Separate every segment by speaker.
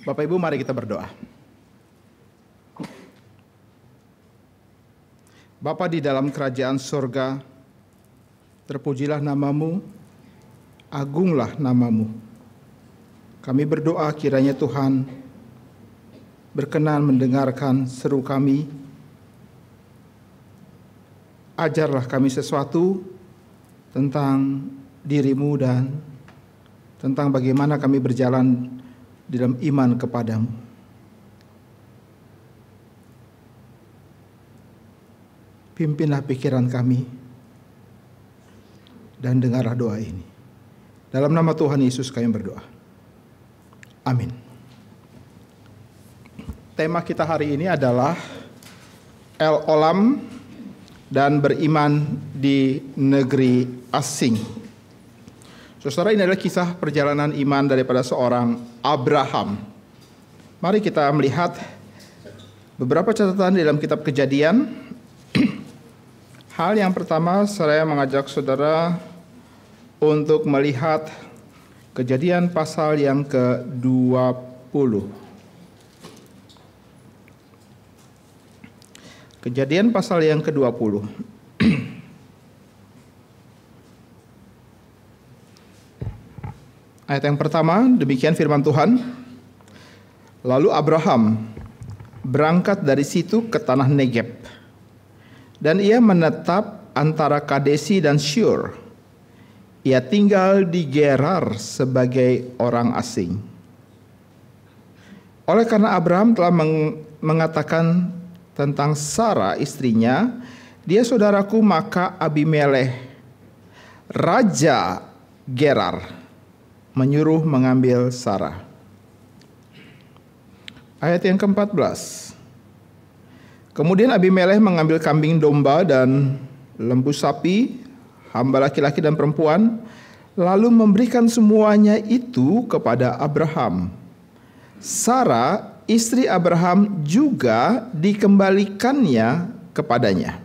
Speaker 1: Bapak Ibu, mari kita berdoa. Bapa di dalam kerajaan surga, terpujilah namamu, agunglah namamu. Kami berdoa kiranya Tuhan berkenan mendengarkan seru kami. Ajarlah kami sesuatu tentang dirimu dan tentang bagaimana kami berjalan di dalam iman kepadamu. Pimpinlah pikiran kami dan dengarlah doa ini. Dalam nama Tuhan Yesus kami berdoa. Amin. Tema kita hari ini adalah El Olam dan beriman di negeri asing. Saudara, ini adalah kisah perjalanan iman daripada seorang Abraham. Mari kita melihat beberapa catatan di dalam kitab Kejadian. Hal yang pertama, saya mengajak saudara untuk melihat Kejadian pasal yang ke-20. Kejadian pasal yang ke-20. Ayat yang pertama, demikian firman Tuhan. Lalu Abraham berangkat dari situ ke tanah Negeb. Dan ia menetap antara Kadesi dan Syur. Ia tinggal di Gerar sebagai orang asing. Oleh karena Abraham telah mengatakan tentang Sarah istrinya, dia saudaraku, maka Abimelekh, raja Gerar, menyuruh mengambil Sarah. Ayat yang ke-14. Kemudian Abimelekh mengambil kambing domba dan lembu sapi, hamba laki-laki dan perempuan, lalu memberikan semuanya itu kepada Abraham. Sarah, istri Abraham, juga dikembalikannya kepadanya.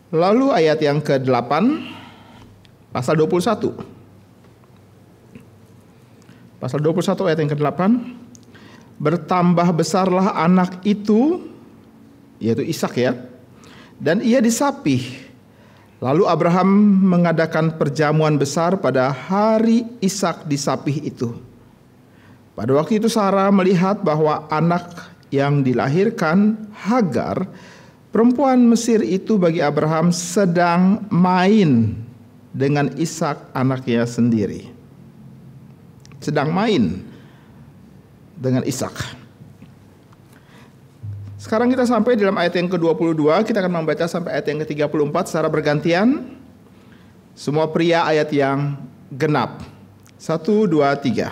Speaker 1: Lalu ayat yang ke-8, pasal 21. Pasal 21 ayat yang ke-8. Bertambah besarlah anak itu, yaitu Ishak ya, dan ia disapih. Lalu Abraham mengadakan perjamuan besar pada hari Ishak disapih itu. Pada waktu itu Sarah melihat bahwa anak yang dilahirkan Hagar, perempuan Mesir itu bagi Abraham, sedang main dengan Ishak anaknya sendiri. Sedang main dengan Ishak. Sekarang kita sampai dalam ayat yang ke-22, kita akan membaca sampai ayat yang ke-34 secara bergantian. Semua pria ayat yang genap. 1, 2, 3.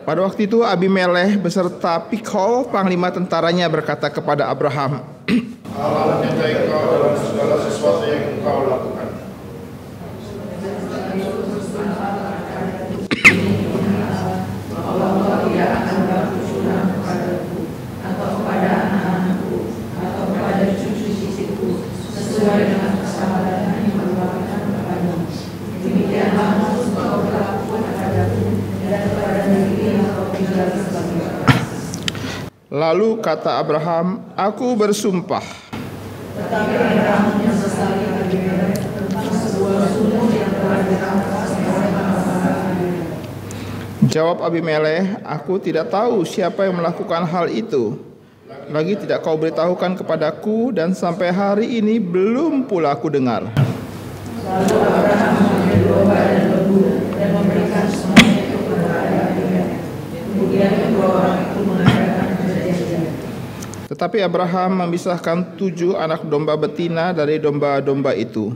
Speaker 1: Pada waktu itu Abimelekh beserta Pikhol, panglima tentaranya, berkata kepada Abraham,
Speaker 2: Allah menyertai engkau dalam segala sesuatu yang engkau lakukan.
Speaker 1: Lalu kata Abraham, aku bersumpah.
Speaker 3: Tetapi Abraham menyesali Abimelekh tentang sebuah sumur yang telah dirampas oleh bangsa-bangsa.
Speaker 1: Jawab Abimelekh, aku tidak tahu siapa yang melakukan hal itu. Lagi tidak kau beritahukan kepadaku, dan sampai hari ini belum pula aku dengar.
Speaker 3: Lalu Abraham mengambil domba dan lembu dan memberikan semuanya itu kepada Abimelekh. Kemudian kedua orang itu mengadakan perjanjian.
Speaker 1: Tetapi Abraham memisahkan 7 anak domba betina dari domba-domba itu.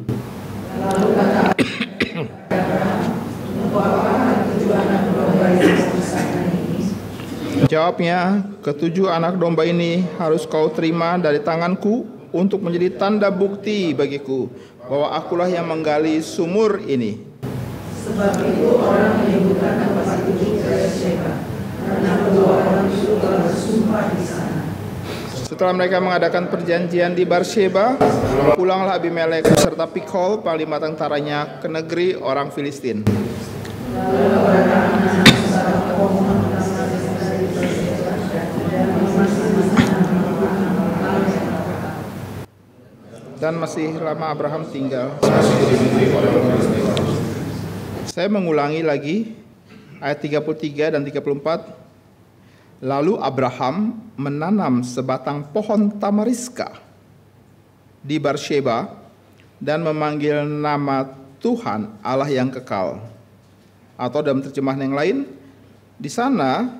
Speaker 3: Lalu kata Abraham, untuk apa 7 anak domba yang memisahkan ini?
Speaker 1: Jawabnya, ke-7 anak domba ini harus kau terima dari tanganku untuk menjadi tanda bukti bagiku bahwa akulah yang menggali sumur ini.
Speaker 3: Sebab itu orang menyebutkan tempat itu Beersheba, karena kedua orang itu telah bersumpah di sana.
Speaker 1: Setelah mereka mengadakan perjanjian di Barsheba, pulanglah Abimelek beserta Pikol, panglima tentaranya, ke negeri orang Filistin. Dan masih lama Abraham tinggal. Saya mengulangi lagi ayat 33 dan 34. Lalu Abraham menanam sebatang pohon tamariska di Barsheba dan memanggil nama Tuhan Allah yang kekal. Atau dalam terjemahan yang lain, di sana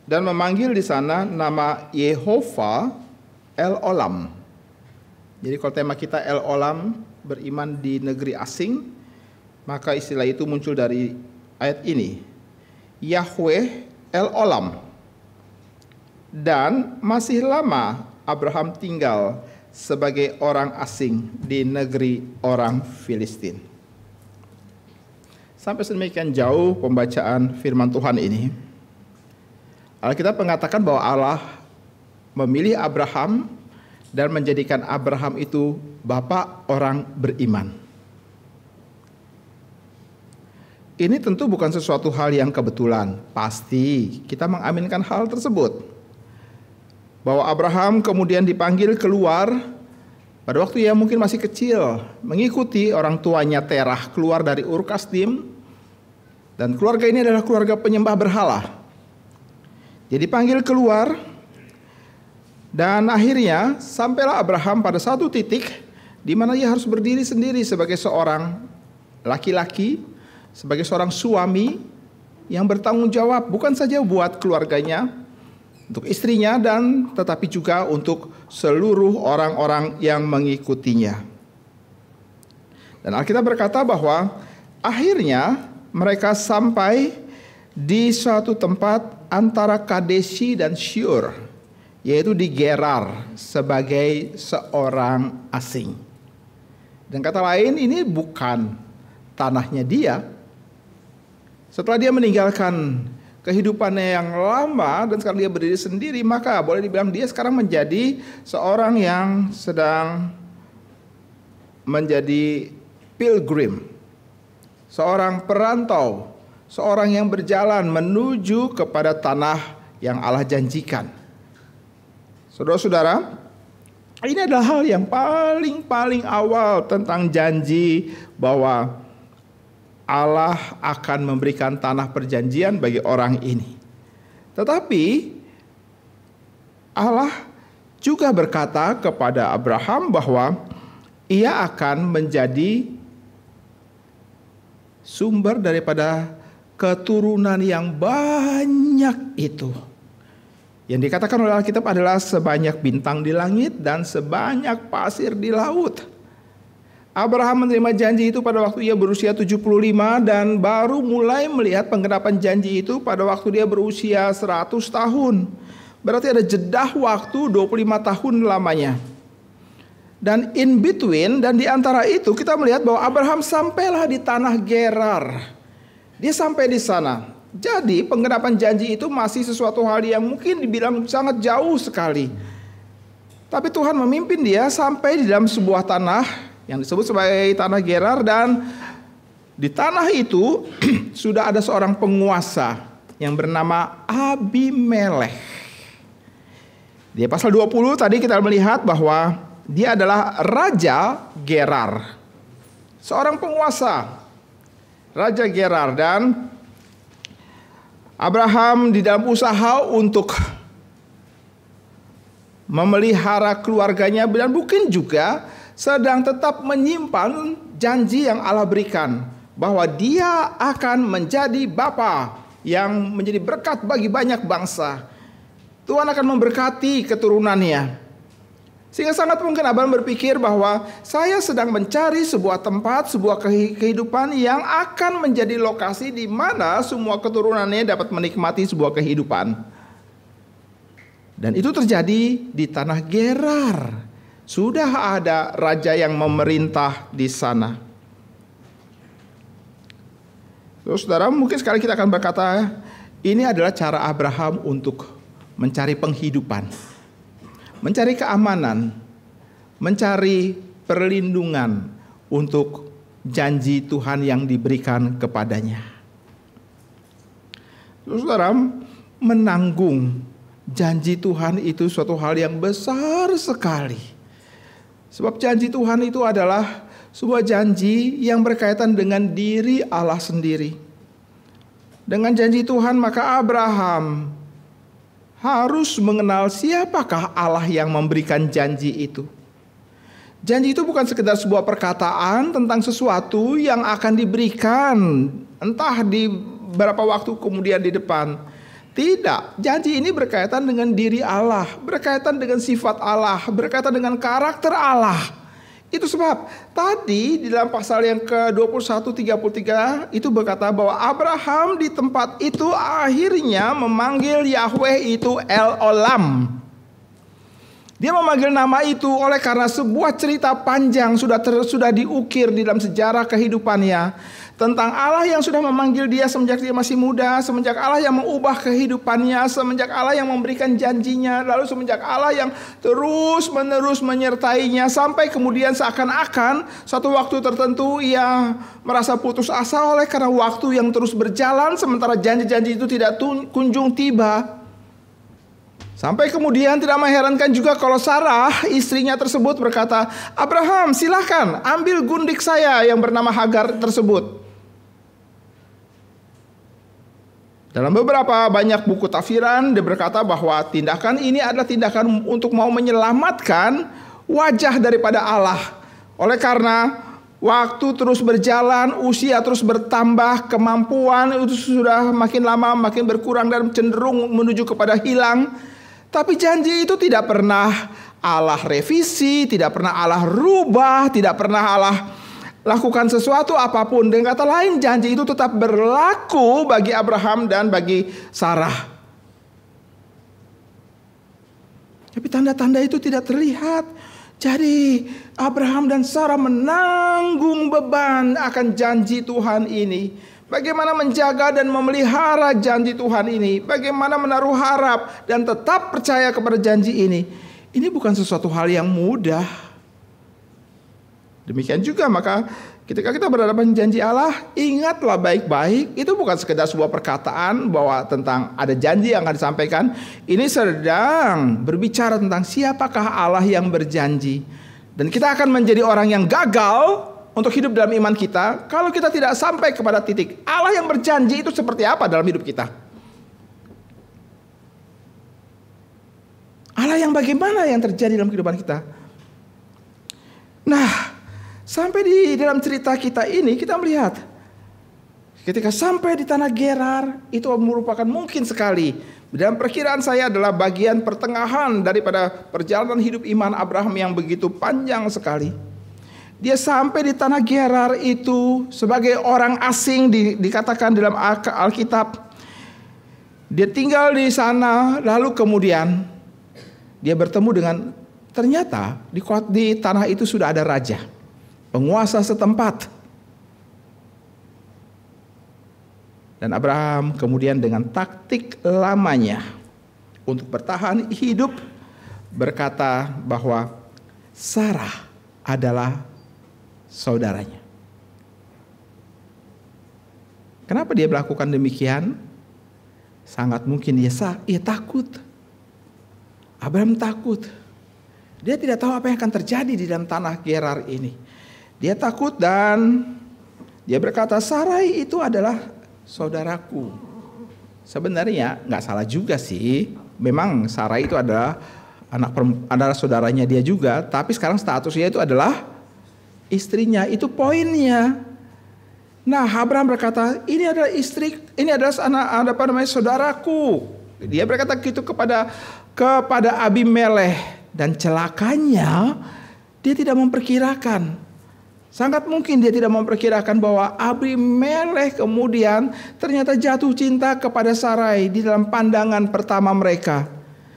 Speaker 1: dan memanggil di sana nama Yehova El Olam. Jadi kalau tema kita El Olam, beriman di negeri asing, maka istilah itu muncul dari ayat ini. Yahweh El Olam. Dan masih lama Abraham tinggal sebagai orang asing di negeri orang Filistin. Sampai sedemikian jauh pembacaan firman Tuhan ini. Alkitab mengatakan bahwa Allah memilih Abraham dan menjadikan Abraham itu bapa orang beriman. Ini tentu bukan sesuatu hal yang kebetulan. Pasti kita mengaminkan hal tersebut. Bahwa Abraham kemudian dipanggil keluar pada waktu ia mungkin masih kecil, mengikuti orang tuanya Terah keluar dari Ur Kasdim. Dan keluarga ini adalah keluarga penyembah berhala. Jadi dipanggil keluar, dan akhirnya sampailah Abraham pada satu titik di mana ia harus berdiri sendiri sebagai seorang laki-laki, sebagai seorang suami yang bertanggung jawab bukan saja buat keluarganya, untuk istrinya, dan tetapi juga untuk seluruh orang-orang yang mengikutinya. Dan Alkitab berkata bahwa akhirnya mereka sampai di suatu tempat antara Kadeshi dan Syur, yaitu di Gerar, sebagai seorang asing. Dan kata lain, ini bukan tanahnya dia. Setelah dia meninggalkan kehidupannya yang lama dan sekarang dia berdiri sendiri, maka boleh dibilang dia sekarang menjadi seorang yang sedang menjadi pilgrim, seorang perantau, seorang yang berjalan menuju kepada tanah yang Allah janjikan. Saudara-saudara, ini adalah hal yang paling awal tentang janji bahwa Allah akan memberikan tanah perjanjian bagi orang ini. Tetapi Allah juga berkata kepada Abraham bahwa ia akan menjadi sumber daripada keturunan yang banyak itu. Yang dikatakan oleh Alkitab adalah sebanyak bintang di langit dan sebanyak pasir di laut. Abraham menerima janji itu pada waktu ia berusia 75 dan baru mulai melihat penggenapan janji itu pada waktu dia berusia 100 tahun. Berarti ada jeda waktu 25 tahun lamanya. Dan in between dan di antara itu kita melihat bahwa Abraham sampailah di tanah Gerar. Dia sampai di sana. Jadi penggenapan janji itu masih sesuatu hal yang mungkin dibilang sangat jauh sekali. Tapi Tuhan memimpin dia sampai di dalam sebuah tanah yang disebut sebagai tanah Gerar, dan di tanah itu sudah ada seorang penguasa yang bernama Abimelek. Di pasal 20 tadi kita melihat bahwa dia adalah Raja Gerar. Seorang penguasa, Raja Gerar, dan Abraham di dalam usaha untuk memelihara keluarganya dan mungkin juga sedang tetap menyimpan janji yang Allah berikan bahwa dia akan menjadi bapa yang menjadi berkat bagi banyak bangsa. Tuhan akan memberkati keturunannya. Sehingga sangat mungkin Abraham berpikir bahwa saya sedang mencari sebuah tempat, sebuah kehidupan yang akan menjadi lokasi di mana semua keturunannya dapat menikmati sebuah kehidupan. Dan itu terjadi di tanah Gerar. Sudah ada raja yang memerintah di sana. Saudara, mungkin sekali kita akan berkata, ini adalah cara Abraham untuk mencari penghidupan, mencari keamanan, mencari perlindungan untuk janji Tuhan yang diberikan kepadanya. Saudara, menanggung janji Tuhan itu suatu hal yang besar sekali. Sebab janji Tuhan itu adalah sebuah janji yang berkaitan dengan diri Allah sendiri. Dengan janji Tuhan maka Abraham harus mengenal siapakah Allah yang memberikan janji itu. Janji itu bukan sekedar sebuah perkataan tentang sesuatu yang akan diberikan entah di beberapa waktu kemudian di depan. Tidak, janji ini berkaitan dengan diri Allah, berkaitan dengan sifat Allah, berkaitan dengan karakter Allah. Itu sebab tadi di dalam pasal yang ke-21:33 itu berkata bahwa Abraham di tempat itu akhirnya memanggil Yahweh itu El Olam. Dia memanggil nama itu oleh karena sebuah cerita panjang sudah diukir di dalam sejarah kehidupannya. Tentang Allah yang sudah memanggil dia semenjak dia masih muda. Semenjak Allah yang mengubah kehidupannya. Semenjak Allah yang memberikan janjinya. Lalu semenjak Allah yang terus menerus menyertainya. Sampai kemudian seakan-akan suatu waktu tertentu ia merasa putus asa oleh karena waktu yang terus berjalan. Sementara janji-janji itu tidak kunjung tiba. Sampai kemudian tidak mengherankan juga kalau Sarah istrinya tersebut berkata, Abraham silahkan ambil gundik saya yang bernama Hagar tersebut. Dalam beberapa banyak buku tafsiran dia berkata bahwa tindakan ini adalah tindakan untuk mau menyelamatkan wajah daripada Allah. Oleh karena waktu terus berjalan, usia terus bertambah, kemampuan itu sudah makin lama makin berkurang dan cenderung menuju kepada hilang. Tapi janji itu tidak pernah Allah revisi, tidak pernah Allah rubah, tidak pernah Allah lakukan sesuatu apapun. Dengan kata lain, janji itu tetap berlaku bagi Abraham dan bagi Sarah. Tapi tanda-tanda itu tidak terlihat. Jadi Abraham dan Sarah menanggung beban akan janji Tuhan ini. Bagaimana menjaga dan memelihara janji Tuhan ini. Bagaimana menaruh harap dan tetap percaya kepada janji ini. Ini bukan sesuatu hal yang mudah. Demikian juga maka ketika kita berhadapan janji Allah, ingatlah baik-baik. Itu bukan sekedar sebuah perkataan bahwa tentang ada janji yang akan disampaikan. Ini sedang berbicara tentang siapakah Allah yang berjanji. Dan kita akan menjadi orang yang gagal untuk hidup dalam iman kita kalau kita tidak sampai kepada titik Allah yang berjanji itu seperti apa dalam hidup kita. Allah yang bagaimana yang terjadi dalam kehidupan kita. Nah, sampai di dalam cerita kita ini kita melihat ketika sampai di tanah Gerar itu merupakan mungkin sekali dalam perkiraan saya adalah bagian pertengahan daripada perjalanan hidup iman Abraham yang begitu panjang sekali. Dia sampai di tanah Gerar itu sebagai orang asing dikatakan dalam Alkitab. Dia tinggal di sana lalu kemudian dia bertemu dengan ternyata di tanah itu sudah ada raja, penguasa setempat. Dan Abraham kemudian dengan taktik lamanya untuk bertahan hidup berkata bahwa Sarah adalah saudaranya. Kenapa dia melakukan demikian? Sangat mungkin dia takut. Abraham takut. Dia tidak tahu apa yang akan terjadi di dalam tanah Gerar ini. Dia takut dan dia berkata, Sarai itu adalah saudaraku. Sebenarnya nggak salah juga sih. Memang Sarai itu adalah adalah saudaranya dia juga. Tapi sekarang statusnya itu adalah istrinya, itu poinnya. Nah, Abraham berkata, ini adalah istri, ini adalah saudaraku. Dia berkata gitu kepada Abimelekh dan celakanya dia tidak memperkirakan. Sangat mungkin dia tidak memperkirakan bahwa Abimelekh kemudian ternyata jatuh cinta kepada Sarai di dalam pandangan pertama mereka.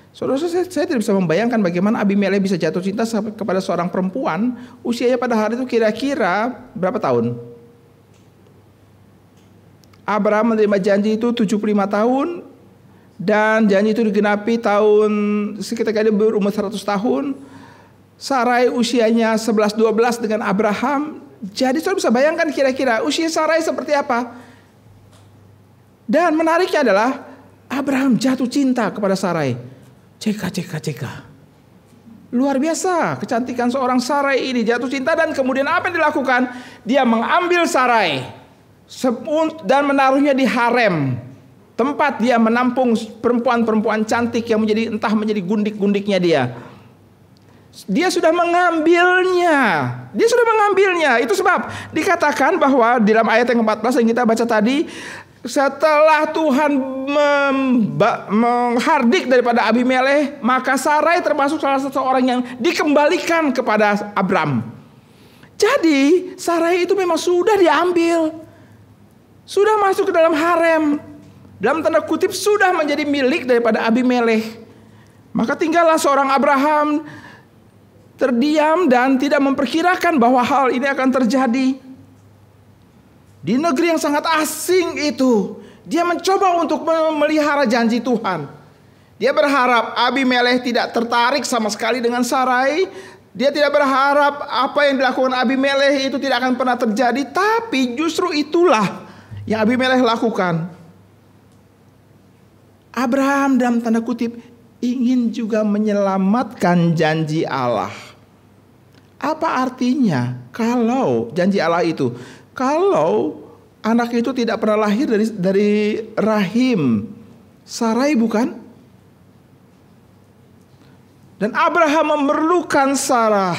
Speaker 1: Saudara, saya tidak bisa membayangkan bagaimana Abimelekh bisa jatuh cinta kepada seorang perempuan usianya pada hari itu kira-kira berapa tahun? Abraham menerima janji itu 75 tahun Dan janji itu digenapi tahun ketika dia berumur 100 tahun. Sarai usianya 11-12 dengan Abraham. Jadi saudara bisa bayangkan kira-kira usia Sarai seperti apa. Dan menariknya adalah Abraham jatuh cinta kepada Sarai. CK. Luar biasa kecantikan seorang Sarai ini, jatuh cinta. Dan kemudian apa yang dilakukan? Dia mengambil Sarai dan menaruhnya di harem, tempat dia menampung perempuan-perempuan cantik yang menjadi gundik-gundiknya dia. Dia sudah mengambilnya. Itu sebab dikatakan bahwa di dalam ayat yang ke-14 yang kita baca tadi, setelah Tuhan menghardik daripada Abimelekh, maka Sarai termasuk salah satu orang yang dikembalikan kepada Abram. Jadi Sarai itu memang sudah diambil, sudah masuk ke dalam harem, dalam tanda kutip sudah menjadi milik daripada Abimelekh. Maka tinggallah seorang Abraham terdiam dan tidak memperkirakan bahwa hal ini akan terjadi. Di negeri yang sangat asing itu, dia mencoba untuk memelihara janji Tuhan. Dia berharap Abimelekh tidak tertarik sama sekali dengan Sarai. Dia tidak berharap apa yang dilakukan Abimelekh itu tidak akan pernah terjadi. Tapi justru itulah yang Abimelekh lakukan. Abraham dalam tanda kutip ingin juga menyelamatkan janji Allah. Apa artinya kalau janji Allah itu? Kalau anak itu tidak pernah lahir dari rahim Sarai, bukan? Dan Abraham memerlukan Sarah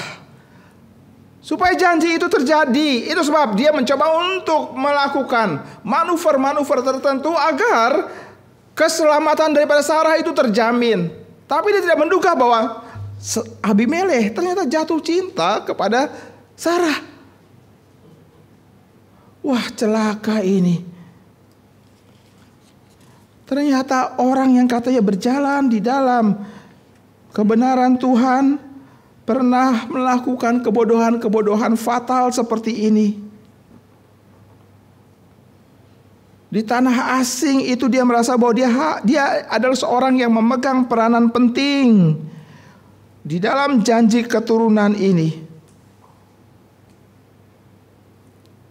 Speaker 1: supaya janji itu terjadi. Itu sebab dia mencoba untuk melakukan manuver-manuver tertentu agar keselamatan daripada Sarah itu terjamin. Tapi dia tidak menduga bahwa Abimelekh ternyata jatuh cinta kepada Sarah. Wah, celaka ini. Ternyata orang yang katanya berjalan di dalam kebenaran Tuhan pernah melakukan kebodohan-kebodohan fatal seperti ini. Di tanah asing itu dia merasa bahwa dia adalah seorang yang memegang peranan penting di dalam janji keturunan ini.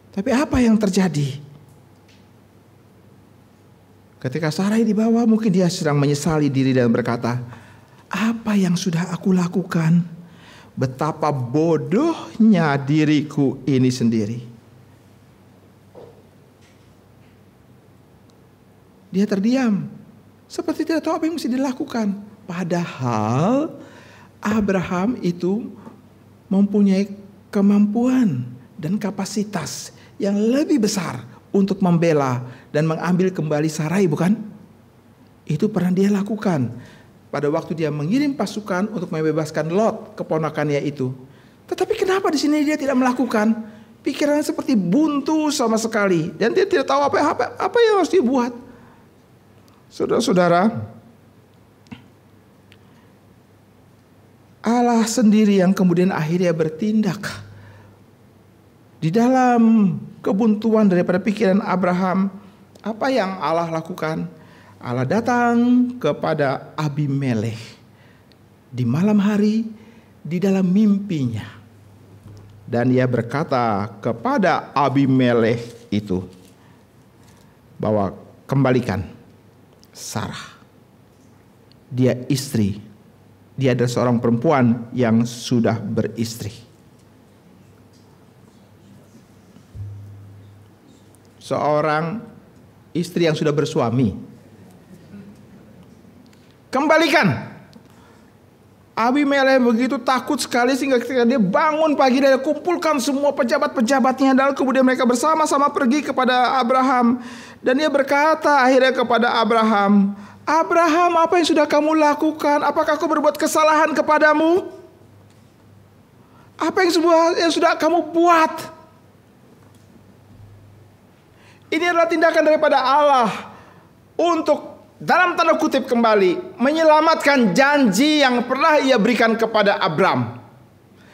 Speaker 1: Tapi apa yang terjadi? Ketika Sarai dibawa, mungkin dia sedang menyesali diri dan berkata, apa yang sudah aku lakukan? Betapa bodohnya diriku ini sendiri. Dia terdiam, seperti tidak tahu apa yang mesti dilakukan. Padahal Abraham itu mempunyai kemampuan dan kapasitas yang lebih besar untuk membela dan mengambil kembali Sarai, bukan? Itu pernah dia lakukan pada waktu dia mengirim pasukan untuk membebaskan Lot, keponakannya itu. Tetapi kenapa di sini dia tidak melakukan? Pikirannya seperti buntu sama sekali dan dia tidak tahu apa yang harus dibuat. Saudara-saudara, Allah sendiri yang kemudian akhirnya bertindak di dalam kebuntuan daripada pikiran Abraham. Apa yang Allah lakukan? Allah datang kepada Abimelekh di malam hari di dalam mimpinya. Dan ia berkata kepada Abimelekh itu bahwa kembalikan Sarah. Dia istri. Dia adalah seorang perempuan yang sudah beristri. Seorang istri yang sudah bersuami. Kembalikan. Abimelekh begitu takut sekali sehingga ketika dia bangun pagi dia kumpulkan semua pejabat-pejabatnya dan kemudian mereka bersama-sama pergi kepada Abraham. Dan dia berkata akhirnya kepada Abraham, Abraham, apa yang sudah kamu lakukan? Apakah aku berbuat kesalahan kepadamu? Apa yang sudah kamu buat? Ini adalah tindakan daripada Allah untuk dalam tanda kutip kembali menyelamatkan janji yang pernah ia berikan kepada Abram.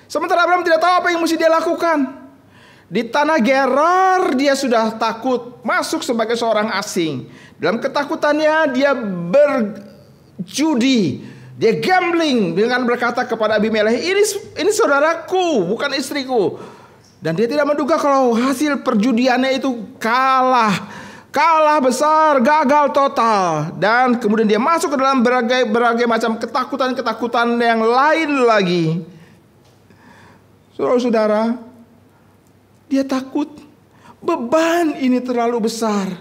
Speaker 1: Sementara Abram tidak tahu apa yang mesti dia lakukan. Di tanah Gerar dia sudah takut masuk sebagai seorang asing. Dalam ketakutannya dia berjudi, dia gambling dengan berkata kepada Abimelekh, ini saudaraku, bukan istriku. Dan dia tidak menduga kalau hasil perjudiannya itu kalah besar, gagal total. Dan kemudian dia masuk ke dalam berbagai macam ketakutan yang lain lagi. Saudara-saudara, dia takut, beban ini terlalu besar.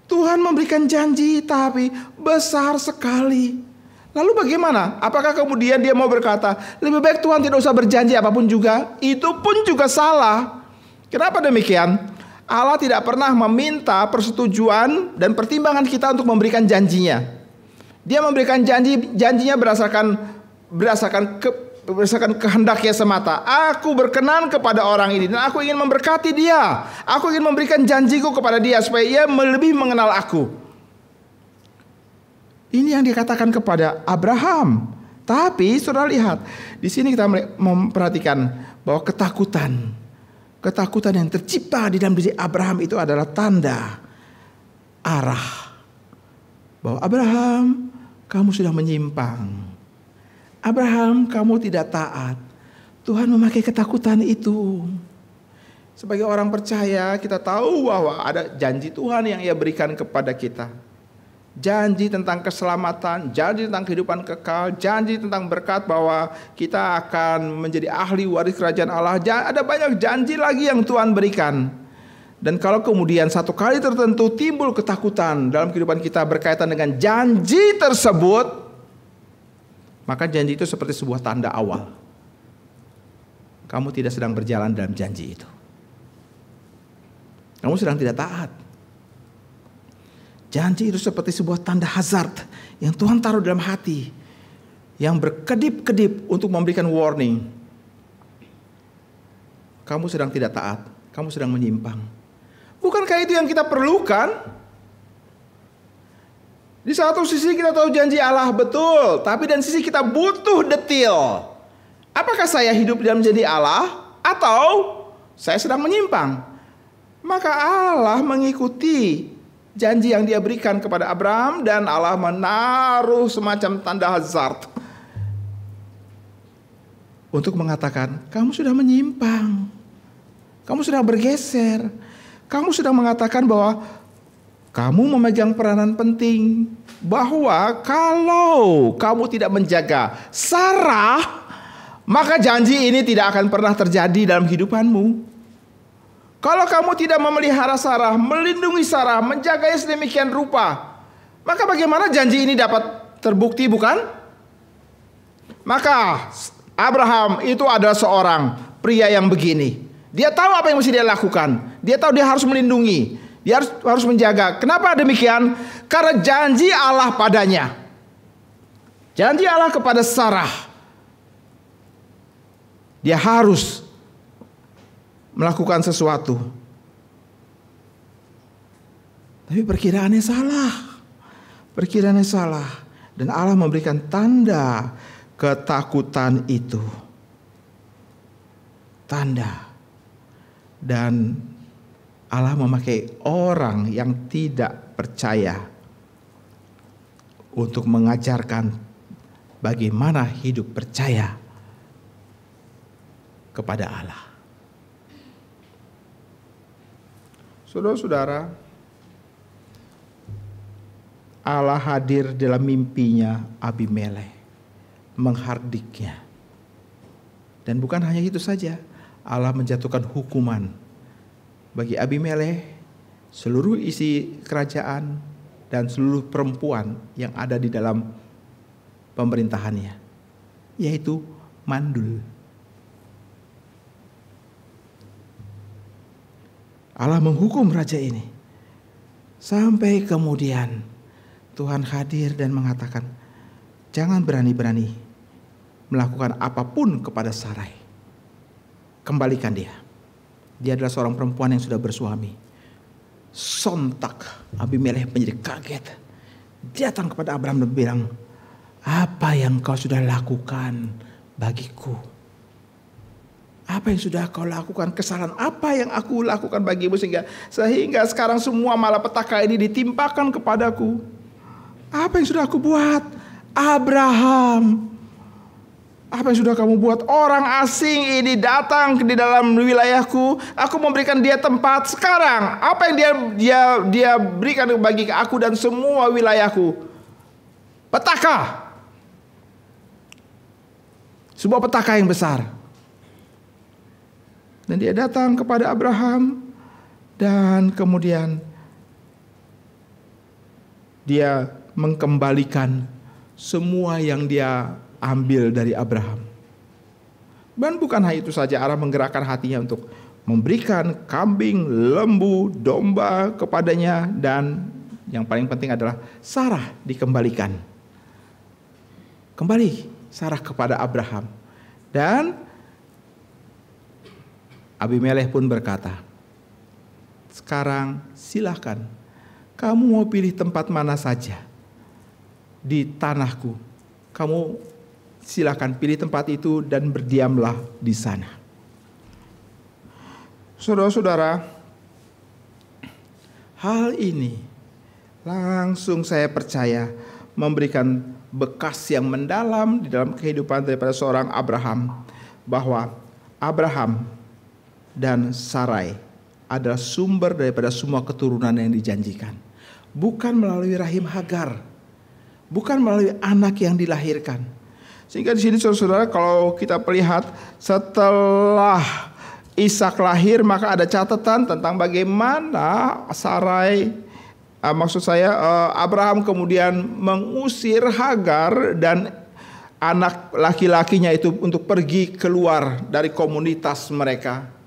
Speaker 1: Tuhan memberikan janji tapi besar sekali. Lalu bagaimana? Apakah kemudian dia mau berkata, lebih baik Tuhan tidak usah berjanji apapun juga? Itu pun juga salah. Kenapa demikian? Allah tidak pernah meminta persetujuan dan pertimbangan kita untuk memberikan janjinya. Dia memberikan janjinya berdasarkan kehendaknya semata. Aku berkenan kepada orang ini dan aku ingin memberkati dia. Aku ingin memberikan janjiku kepada dia supaya ia lebih mengenal aku. Ini yang dikatakan kepada Abraham. Tapi saudara lihat, di sini kita memperhatikan bahwa ketakutan yang tercipta di dalam diri Abraham itu adalah tanda arah. Bahwa Abraham, kamu sudah menyimpang. Abraham, kamu tidak taat. Tuhan memakai ketakutan itu. Sebagai orang percaya, kita tahu bahwa ada janji Tuhan yang Ia berikan kepada kita. Janji tentang keselamatan, janji tentang kehidupan kekal, janji tentang berkat bahwa kita akan menjadi ahli waris kerajaan Allah. Ada banyak janji lagi yang Tuhan berikan. Dan kalau kemudian satu kali tertentu timbul ketakutan dalam kehidupan kita berkaitan dengan janji tersebut, maka janji itu seperti sebuah tanda awal. Kamu tidak sedang berjalan dalam janji itu. Kamu sedang tidak taat. Janji itu seperti sebuah tanda hazard yang Tuhan taruh dalam hati, yang berkedip-kedip untuk memberikan warning. Kamu sedang tidak taat, kamu sedang menyimpang. Bukankah itu yang kita perlukan? Di satu sisi kita tahu janji Allah betul, tapi dan sisi kita butuh detail. Apakah saya hidup dalam janji Allah atau saya sedang menyimpang? Maka Allah mengikuti janji yang Dia berikan kepada Abraham dan Allah menaruh semacam tanda hazard untuk mengatakan, kamu sudah menyimpang, kamu sudah bergeser, kamu sudah mengatakan bahwa kamu memegang peranan penting, bahwa kalau kamu tidak menjaga Sarah, maka janji ini tidak akan pernah terjadi dalam kehidupanmu. Kalau kamu tidak memelihara Sarah, melindungi Sarah, menjaganya sedemikian rupa, maka bagaimana janji ini dapat terbukti, bukan? Maka Abraham itu adalah seorang pria yang begini. Dia tahu apa yang mesti dia lakukan. Dia tahu dia harus melindungi, dia harus menjaga. Kenapa demikian? Karena janji Allah padanya. Janji Allah kepada Sarah. Dia harus melakukan sesuatu. Tapi perkiraannya salah. Perkiraannya salah. Dan Allah memberikan tanda ketakutan itu. Tanda. Dan Allah memakai orang yang tidak percaya untuk mengajarkan bagaimana hidup percaya kepada Allah. Saudara-saudara, Allah hadir dalam mimpinya Abimelekh, menghardiknya. Dan bukan hanya itu saja, Allah menjatuhkan hukuman bagi Abimelekh, seluruh isi kerajaan, dan seluruh perempuan yang ada di dalam pemerintahannya, yaitu mandul. Allah menghukum raja ini. Sampai kemudian Tuhan hadir dan mengatakan, jangan berani-berani melakukan apapun kepada Sarai. Kembalikan dia. Dia adalah seorang perempuan yang sudah bersuami. Sontak Abimelekh menjadi kaget. Dia datang kepada Abraham dan bilang, apa yang kau sudah lakukan bagiku? Apa yang sudah kau lakukan? Kesalahan apa yang aku lakukan bagimu sehingga sekarang semua malapetaka ini ditimpakan kepadaku? Apa yang sudah aku buat? Abraham, apa yang sudah kamu buat? Orang asing ini datang di dalam wilayahku. Aku memberikan dia tempat. Sekarang apa yang dia berikan bagi aku dan semua wilayahku? Petaka. Sebuah petaka yang besar. Dan dia datang kepada Abraham dan kemudian dia mengembalikan semua yang dia ambil dari Abraham. Dan bukan hanya itu saja, Allah menggerakkan hatinya untuk memberikan kambing, lembu, domba kepadanya, dan yang paling penting adalah Sarah dikembalikan. Kembali Sarah kepada Abraham. Dan Abimelekh pun berkata, sekarang silahkan, kamu mau pilih tempat mana saja di tanahku. Kamu silahkan pilih tempat itu dan berdiamlah di sana. Saudara-saudara, hal ini langsung saya percaya memberikan bekas yang mendalam di dalam kehidupan daripada seorang Abraham, bahwa Abraham dan Sarai adalah sumber daripada semua keturunan yang dijanjikan. Bukan melalui rahim Hagar, bukan melalui anak yang dilahirkan. Sehingga di sini saudara-saudara, kalau kita melihat setelah Ishak lahir, maka ada catatan tentang bagaimana Sarai, Abraham kemudian mengusir Hagar dan anak laki-lakinya itu untuk pergi keluar dari komunitas mereka.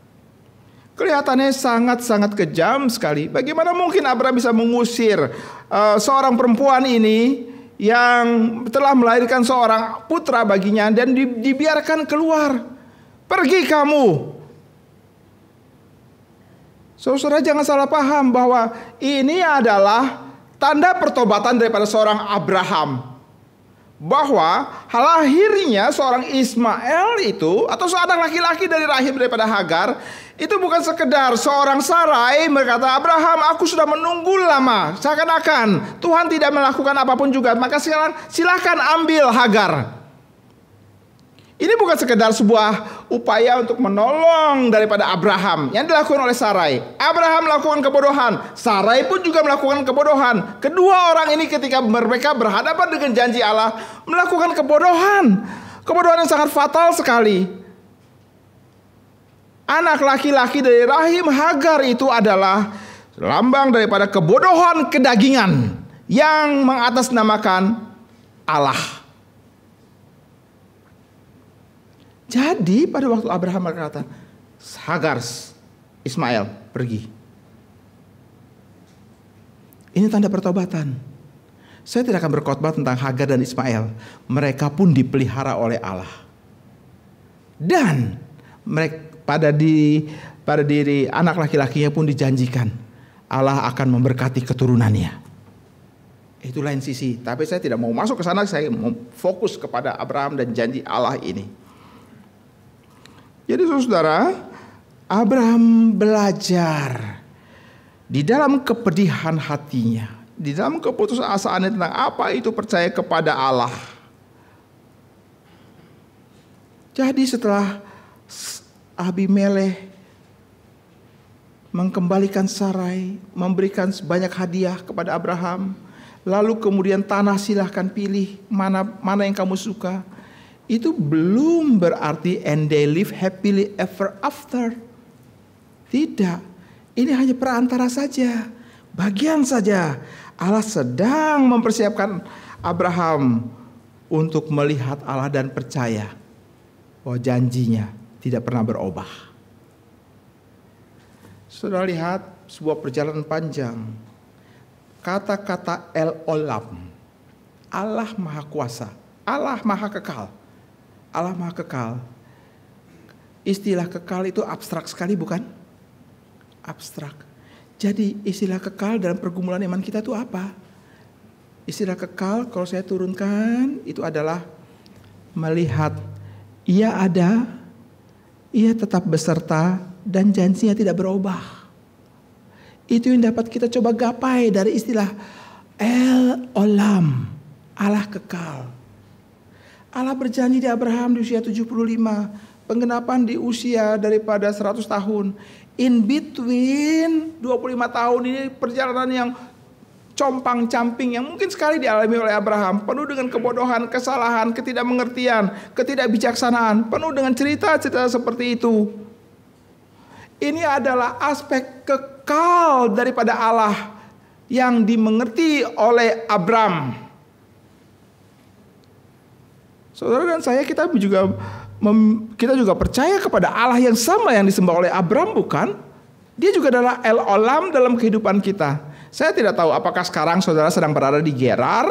Speaker 1: Kelihatannya sangat-sangat kejam sekali. Bagaimana mungkin Abraham bisa mengusir seorang perempuan ini yang telah melahirkan seorang putra baginya dan dibiarkan keluar? Pergi kamu. Saudara, jangan salah paham bahwa ini adalah tanda pertobatan daripada seorang Abraham. Bahwa lahirnya seorang Ismail itu, atau seorang laki-laki dari rahim daripada Hagar, itu bukan sekedar seorang Sarai berkata, Abraham, aku sudah menunggu lama, seakan-akan Tuhan tidak melakukan apapun juga, maka sekarang silakan ambil Hagar. Ini bukan sekedar sebuah upaya untuk menolong daripada Abraham yang dilakukan oleh Sarai. Abraham melakukan kebodohan, Sarai pun juga melakukan kebodohan. Kedua orang ini ketika mereka berhadapan dengan janji Allah melakukan kebodohan. Kebodohan yang sangat fatal sekali. Anak laki-laki dari rahim Hagar itu adalah lambang daripada kebodohan kedagingan yang mengatasnamakan Allah. Jadi pada waktu Abraham berkata, Hagar, Ismail, pergi. Ini tanda pertobatan. Saya tidak akan berkhotbah tentang Hagar dan Ismail. Mereka pun dipelihara oleh Allah. Dan mereka pada diri anak laki-lakinya pun dijanjikan Allah akan memberkati keturunannya. Itu lain sisi. Tapi saya tidak mau masuk ke sana. Saya mau fokus kepada Abraham dan janji Allah ini. Jadi saudara, Abraham belajar di dalam kepedihan hatinya, di dalam keputusasaannya tentang apa itu percaya kepada Allah. Jadi setelah Abimelekh mengembalikan Sarai, memberikan sebanyak hadiah kepada Abraham, lalu kemudian tanah silahkan pilih mana yang kamu suka. Itu belum berarti and they live happily ever after. Tidak. Ini hanya perantara saja. Bagian saja. Allah sedang mempersiapkan Abraham untuk melihat Allah dan percaya bahwa janjinya tidak pernah berubah. Saudara lihat sebuah perjalanan panjang. Kata-kata El-Olam. Allah Maha Kuasa. Allah Maha Kekal. Allah Maha Kekal. Istilah kekal itu abstrak sekali, bukan? Abstrak. Jadi istilah kekal dalam pergumulan iman kita itu apa? Istilah kekal kalau saya turunkan itu adalah melihat ia ada Ia tetap beserta dan janjinya tidak berubah. Itu yang dapat kita coba gapai dari istilah El Olam, Allah kekal. Allah berjanji di Abraham di usia 75, penggenapan di usia daripada 100 tahun. In between 25 tahun ini perjalanan yang compang-camping yang mungkin sekali dialami oleh Abraham, penuh dengan kebodohan, kesalahan, ketidakmengertian, ketidakbijaksanaan, penuh dengan cerita-cerita seperti itu. Ini adalah aspek kekal daripada Allah yang dimengerti oleh Abram. Saudara dan saya, kita juga percaya kepada Allah yang sama yang disembah oleh Abram, bukan? Dia juga adalah El Olam dalam kehidupan kita. Saya tidak tahu apakah sekarang saudara sedang berada di Gerar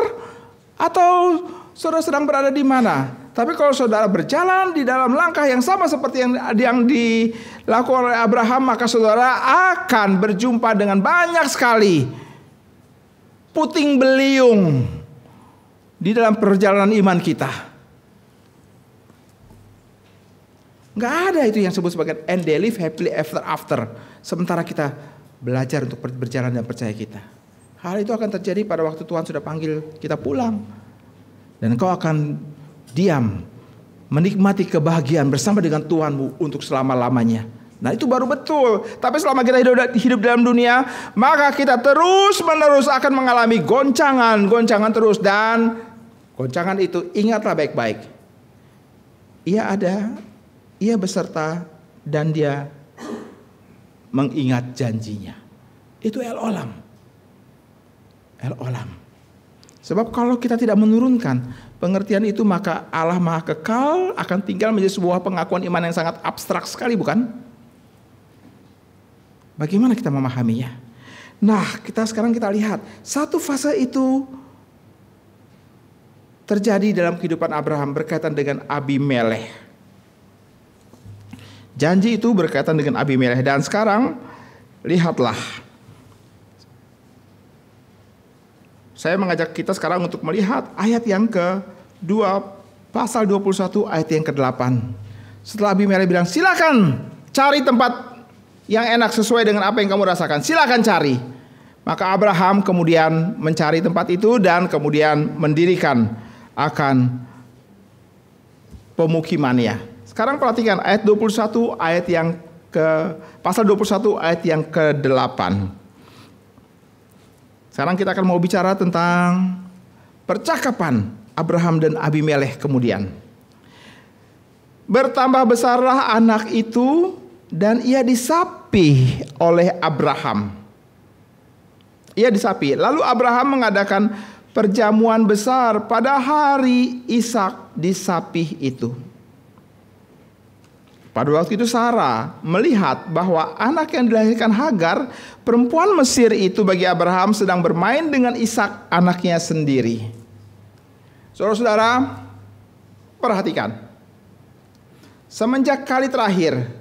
Speaker 1: atau saudara sedang berada di mana. Tapi kalau saudara berjalan di dalam langkah yang sama seperti yang dilakukan oleh Abraham, maka saudara akan berjumpa dengan banyak sekali puting beliung di dalam perjalanan iman kita. Nggak ada itu yang disebut sebagai and they live happily ever after. Sementara kita belajar untuk berjalan dan percaya kita. Hal itu akan terjadi pada waktu Tuhan sudah panggil kita pulang. Dan engkau akan diam, menikmati kebahagiaan bersama dengan Tuhanmu untuk selama-lamanya. Nah itu baru betul. Tapi selama kita hidup dalam dunia, maka kita terus-menerus akan mengalami goncangan terus. Dan goncangan itu ingatlah baik-baik. Ia ada, ia beserta, dan dia mengingat janjinya. Itu El Olam. El Olam. Sebab kalau kita tidak menurunkan pengertian itu, maka Allah Maha Kekal akan tinggal menjadi sebuah pengakuan iman yang sangat abstrak sekali, bukan? Bagaimana kita memahaminya? Nah, sekarang kita lihat satu fase itu terjadi dalam kehidupan Abraham berkaitan dengan Abimelekh. Janji itu berkaitan dengan Abimelekh. Dan sekarang lihatlah, saya mengajak kita sekarang untuk melihat ayat yang ke-2, pasal 21 ayat yang ke-8. Setelah Abimelekh bilang, silakan cari tempat yang enak sesuai dengan apa yang kamu rasakan, silakan cari. Maka Abraham kemudian mencari tempat itu dan kemudian mendirikan akan pemukimannya. Sekarang perhatikan ayat 21 ayat yang pasal 21 ayat yang ke-8. Sekarang kita akan mau bicara tentang percakapan Abraham dan Abimelekh kemudian. Bertambah besarlah anak itu dan ia disapih oleh Abraham. Ia disapih. Lalu Abraham mengadakan perjamuan besar pada hari Ishak disapih itu. Pada waktu itu Sarah melihat bahwa anak yang dilahirkan Hagar, perempuan Mesir itu bagi Abraham sedang bermain dengan Ishak anaknya sendiri. Saudara-saudara, perhatikan. Semenjak kali terakhir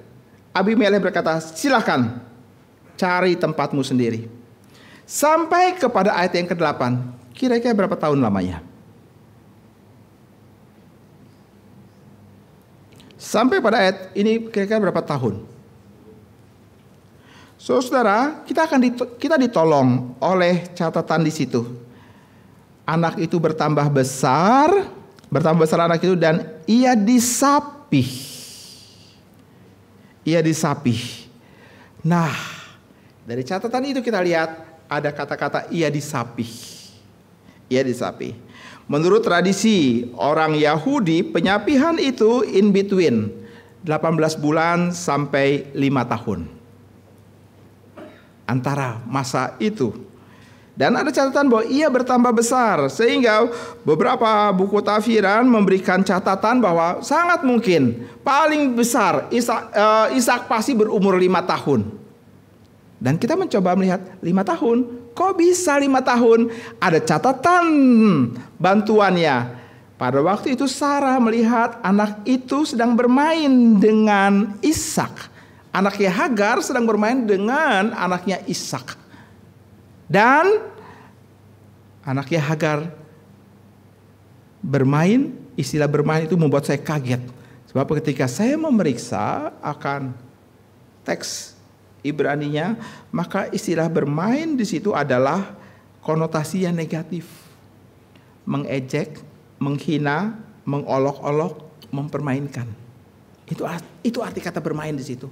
Speaker 1: Abimelekh berkata, silakan cari tempatmu sendiri. Sampai kepada ayat yang ke-8, kira-kira berapa tahun lamanya? Sampai pada ayat ini kira-kira berapa tahun? Saudara, kita ditolong oleh catatan di situ. Anak itu bertambah besar anak itu dan ia disapih. Ia disapih. Nah, dari catatan itu kita lihat ada kata-kata ia disapih. Ia disapih. Menurut tradisi orang Yahudi, penyapihan itu in between 18 bulan sampai 5 tahun. Antara masa itu. Dan ada catatan bahwa ia bertambah besar. Sehingga beberapa buku tafsiran memberikan catatan bahwa sangat mungkin paling besar Ishak pasti berumur 5 tahun. Dan kita mencoba melihat 5 tahun. Kok bisa 5 tahun? Ada catatan bantuannya. Pada waktu itu Sarah melihat anak itu sedang bermain dengan Ishak. Anaknya Hagar sedang bermain dengan anaknya Ishak. Dan anaknya Hagar bermain, istilah bermain itu membuat saya kaget. Sebab ketika saya memeriksa akan teks Ibraninya, maka istilah bermain di situ adalah konotasi yang negatif. Mengejek, menghina, mengolok-olok, mempermainkan. Itu arti kata bermain di situ.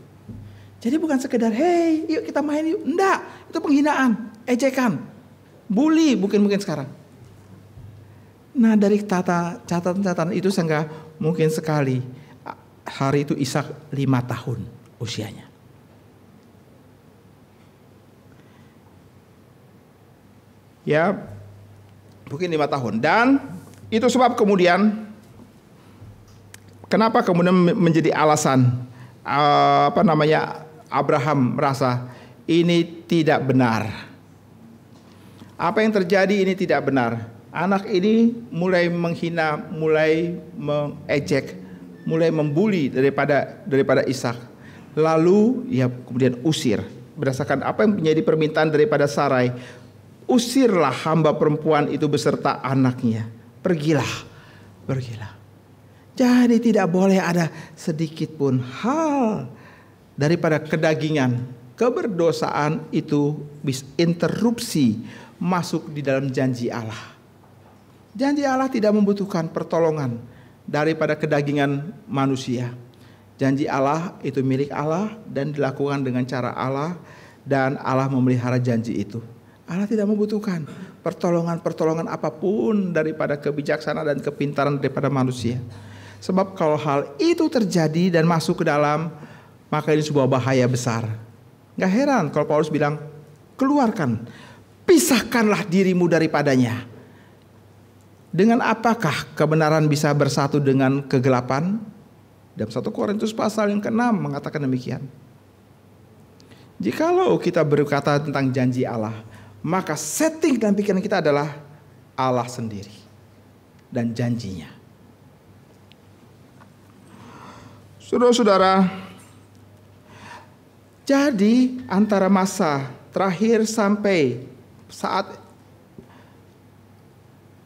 Speaker 1: Jadi bukan sekedar, hey, yuk kita main yuk. Enggak, itu penghinaan, ejekan, bully mungkin sekarang. Nah, dari catatan itu sehingga mungkin sekali hari itu Ishak 5 tahun usianya. Ya, mungkin 5 tahun. Dan itu sebab kemudian kenapa kemudian menjadi alasan Abraham merasa ini tidak benar. Apa yang terjadi ini tidak benar. Anak ini mulai menghina, mulai mengejek, mulai membuli daripada Ishak. Lalu ia kemudian usir berdasarkan apa yang menjadi permintaan daripada Sarai. Usirlah hamba perempuan itu beserta anaknya. Pergilah. Jadi tidak boleh ada sedikit pun hal daripada kedagingan, keberdosaan itu bisa interupsi masuk di dalam janji Allah. Janji Allah tidak membutuhkan pertolongan daripada kedagingan manusia. Janji Allah itu milik Allah dan dilakukan dengan cara Allah, dan Allah memelihara janji itu. Allah tidak membutuhkan pertolongan apapun daripada kebijaksanaan dan kepintaran daripada manusia. Sebab kalau hal itu terjadi dan masuk ke dalam, maka ini sebuah bahaya besar. Gak heran kalau Paulus bilang, keluarkan, pisahkanlah dirimu daripadanya. Dengan apakah kebenaran bisa bersatu dengan kegelapan? Dalam 1 Korintus pasal yang ke-6 mengatakan demikian. Jikalau kita berkata tentang janji Allah, maka setting dalam pikiran kita adalah Allah sendiri dan janjinya. Saudara-saudara, jadi antara masa terakhir sampai saat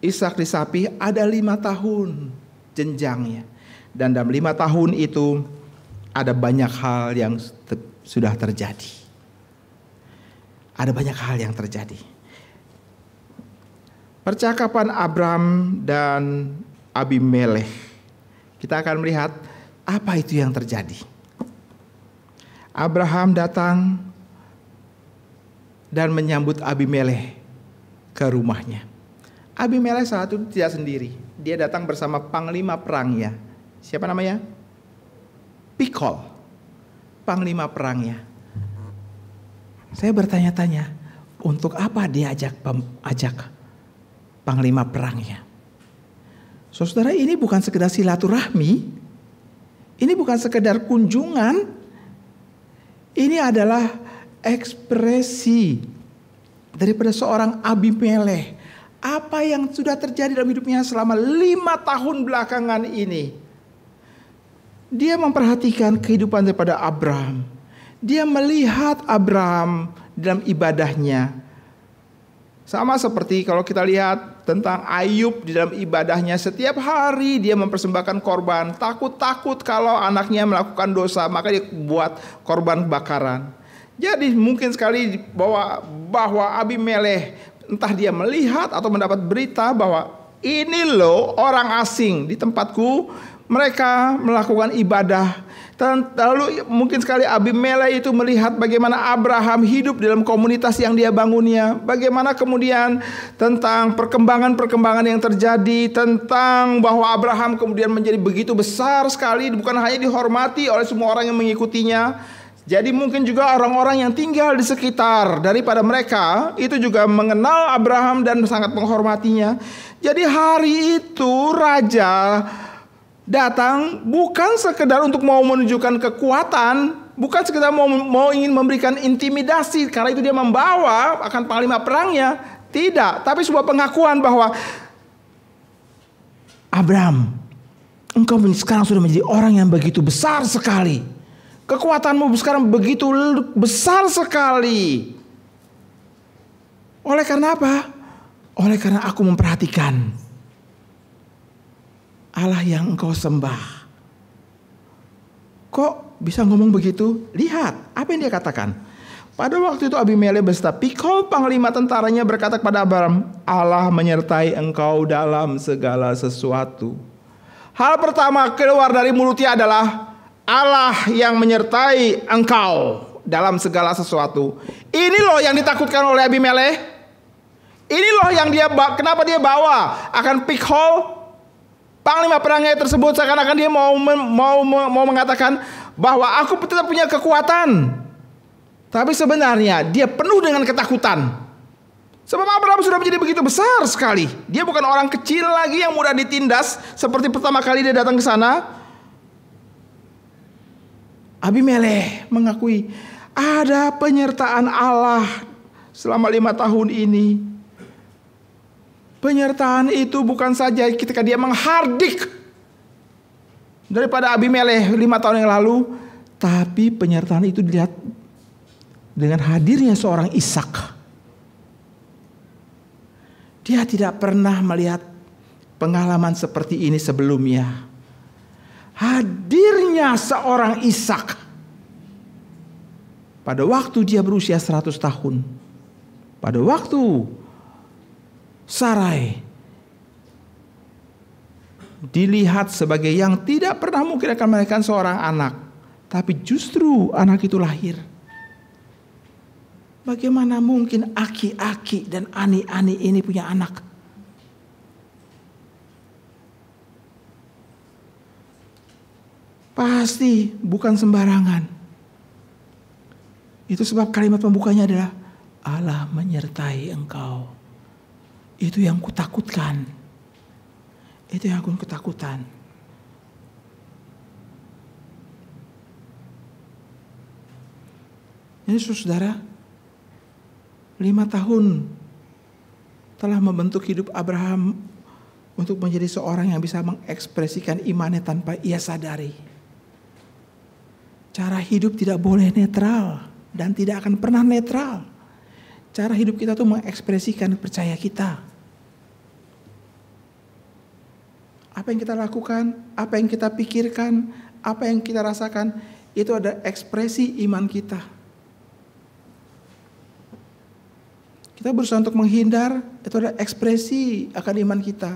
Speaker 1: Ishak disapih ada 5 tahun jenjangnya. Dan dalam 5 tahun itu ada banyak hal yang sudah terjadi. Ada banyak hal yang terjadi. Percakapan Abraham dan Abimelekh. Kita akan melihat apa itu yang terjadi. Abraham datang dan menyambut Abimelekh ke rumahnya. Abimelekh saat itu tidak sendiri. Dia datang bersama panglima perangnya. Siapa namanya? Pikol. Panglima perangnya. Saya bertanya-tanya, untuk apa dia ajak panglima perangnya? Saudara, ini bukan sekedar silaturahmi. Ini bukan sekedar kunjungan. Ini adalah ekspresi daripada seorang Abimelekh. Apa yang sudah terjadi dalam hidupnya selama 5 tahun belakangan ini. Dia memperhatikan kehidupan daripada Abraham. Dia melihat Abraham dalam ibadahnya. Sama seperti kalau kita lihat tentang Ayub di dalam ibadahnya. Setiap hari dia mempersembahkan korban. Takut-takut kalau anaknya melakukan dosa, maka dia buat korban bakaran. Jadi mungkin sekali bahwa Abimelekh, entah dia melihat atau mendapat berita bahwa ini loh orang asing di tempatku, mereka melakukan ibadah. Lalu mungkin sekali Abimelekh itu melihat bagaimana Abraham hidup dalam komunitas yang dia bangunnya. Bagaimana kemudian tentang perkembangan yang terjadi. Tentang bahwa Abraham kemudian menjadi begitu besar sekali. Bukan hanya dihormati oleh semua orang yang mengikutinya. Jadi mungkin juga orang-orang yang tinggal di sekitar daripada mereka itu juga mengenal Abraham dan sangat menghormatinya. Jadi hari itu raja datang bukan sekedar untuk mau menunjukkan kekuatan, bukan sekedar mau ingin memberikan intimidasi karena itu dia membawa akan panglima perangnya, tidak, tapi sebuah pengakuan bahwa Abraham, engkau sekarang sudah menjadi orang yang begitu besar sekali, kekuatanmu sekarang begitu besar sekali. Oleh karena apa? Oleh karena aku memperhatikan Allah yang engkau sembah. Kok bisa ngomong begitu? Lihat apa yang dia katakan. Pada waktu itu Abimelek beserta Pikol panglima tentaranya berkata kepada Abraham, Allah menyertai engkau dalam segala sesuatu. Hal pertama keluar dari mulutnya adalah Allah yang menyertai engkau dalam segala sesuatu. Ini loh yang ditakutkan oleh Abimelek. Ini loh yang kenapa dia bawa akan Pikol panglima perangnya tersebut, seakan-akan dia mau mengatakan bahwa aku tetap punya kekuatan. Tapi sebenarnya dia penuh dengan ketakutan. Sebab Abraham sudah menjadi begitu besar sekali. Dia bukan orang kecil lagi yang mudah ditindas seperti pertama kali dia datang ke sana. Abimelek mengakui ada penyertaan Allah selama 5 tahun ini. Penyertaan itu bukan saja ketika dia menghardik daripada Abimelek 5 tahun yang lalu, tapi penyertaan itu dilihat dengan hadirnya seorang Ishak. Dia tidak pernah melihat pengalaman seperti ini sebelumnya. Hadirnya seorang Ishak pada waktu dia berusia 100 tahun. Pada waktu Sarai dilihat sebagai yang tidak pernah mungkin akan melahirkan seorang anak, tapi justru anak itu lahir. Bagaimana mungkin aki-aki dan ani-ani ini punya anak? Pasti bukan sembarangan. Itu sebab kalimat pembukanya adalah Allah menyertai engkau. Itu yang kutakutkan. Itu yang aku ketakutan. Ini saudara, 5 tahun telah membentuk hidup Abraham untuk menjadi seorang yang bisa mengekspresikan imannya tanpa ia sadari. Cara hidup tidak boleh netral dan tidak akan pernah netral. Cara hidup kita tuh mengekspresikan percaya kita. Apa yang kita lakukan, apa yang kita pikirkan, apa yang kita rasakan, itu ada ekspresi iman kita. Kita berusaha untuk menghindar, itu adalah ekspresi akan iman kita.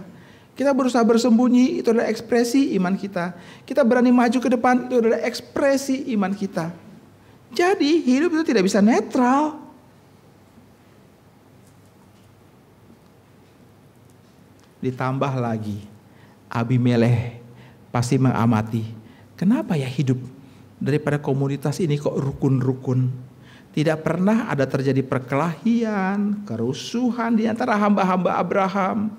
Speaker 1: Kita berusaha bersembunyi, itu adalah ekspresi iman kita. Kita berani maju ke depan, itu adalah ekspresi iman kita. Jadi hidup itu tidak bisa netral. Ditambah lagi, Abimelek pasti mengamati, kenapa ya hidup daripada komunitas ini kok rukun-rukun. Tidak pernah ada terjadi perkelahian, kerusuhan di antara hamba-hamba Abraham.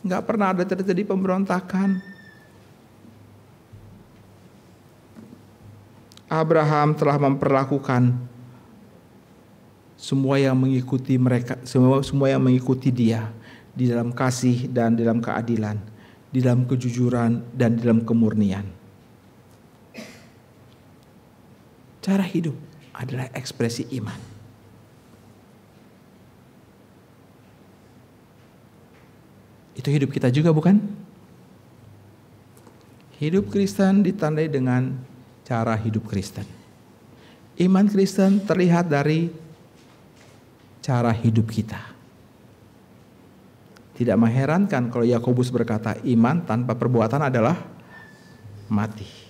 Speaker 1: Nggak pernah ada terjadi pemberontakan. Abraham telah memperlakukan semua yang mengikuti mereka, semua yang mengikuti dia di dalam kasih dan di dalam keadilan, di dalam kejujuran dan di dalam kemurnian. Cara hidup adalah ekspresi iman. Itu hidup kita juga, bukan? Hidup Kristen ditandai dengan cara hidup Kristen. Iman Kristen terlihat dari cara hidup kita. Tidak mengherankan kalau Yakobus berkata, iman tanpa perbuatan adalah mati.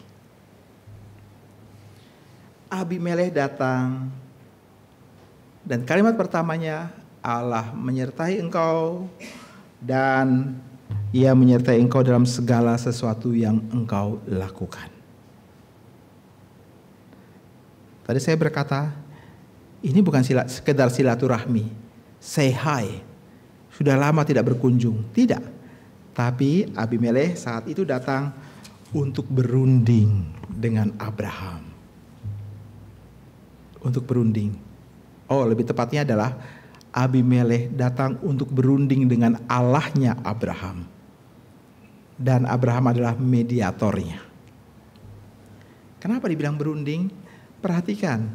Speaker 1: Abimelek datang dan kalimat pertamanya, Allah menyertai engkau dan ia menyertai engkau dalam segala sesuatu yang engkau lakukan. Tadi saya berkata, ini bukan sekedar silaturahmi, say hi, sudah lama tidak berkunjung, tidak. Tapi Abimelek saat itu datang untuk berunding dengan Abraham. Untuk berunding. Oh, lebih tepatnya adalah Abimelek datang untuk berunding dengan Allahnya Abraham. Dan Abraham adalah mediatornya. Kenapa dibilang berunding? Perhatikan,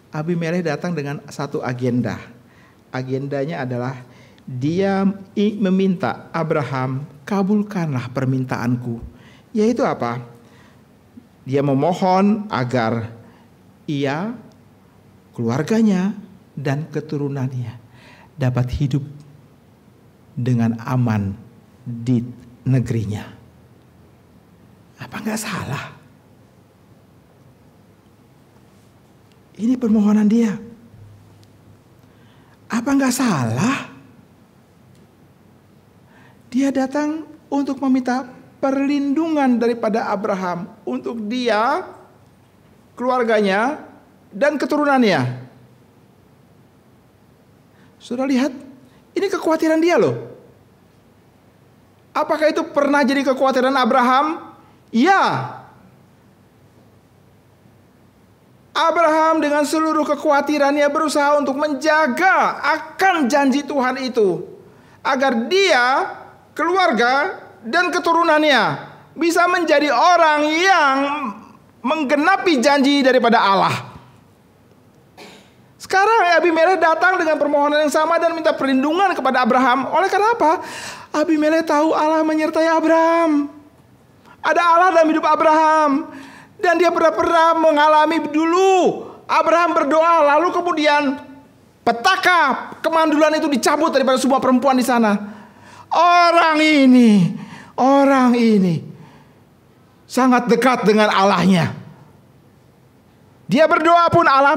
Speaker 1: Abimelek datang dengan satu agenda. Agendanya adalah dia meminta Abraham, kabulkanlah permintaanku. Yaitu apa? Dia memohon agar ia, keluarganya, dan keturunannya dapat hidup dengan aman di negerinya. Apa nggak salah? Ini permohonan dia. Apa nggak salah? Dia datang untuk meminta perlindungan daripada Abraham untuk dia, keluarganya, dan keturunannya. Sudah lihat? Ini kekhawatiran dia loh. Apakah itu pernah jadi kekhawatiran Abraham? Ya. Abraham dengan seluruh kekhawatirannya berusaha untuk menjaga akan janji Tuhan itu, agar dia, keluarga, dan keturunannya bisa menjadi orang yang menggenapi janji daripada Allah. Sekarang Abimelek datang dengan permohonan yang sama dan minta perlindungan kepada Abraham. Oleh karena apa? Abimelek tahu Allah menyertai Abraham. Ada Allah dalam hidup Abraham. Dan dia pernah mengalami dulu. Abraham berdoa, lalu kemudian petaka kemandulan itu dicabut daripada semua perempuan di sana. Orang ini sangat dekat dengan Allahnya. Dia berdoa pun Allah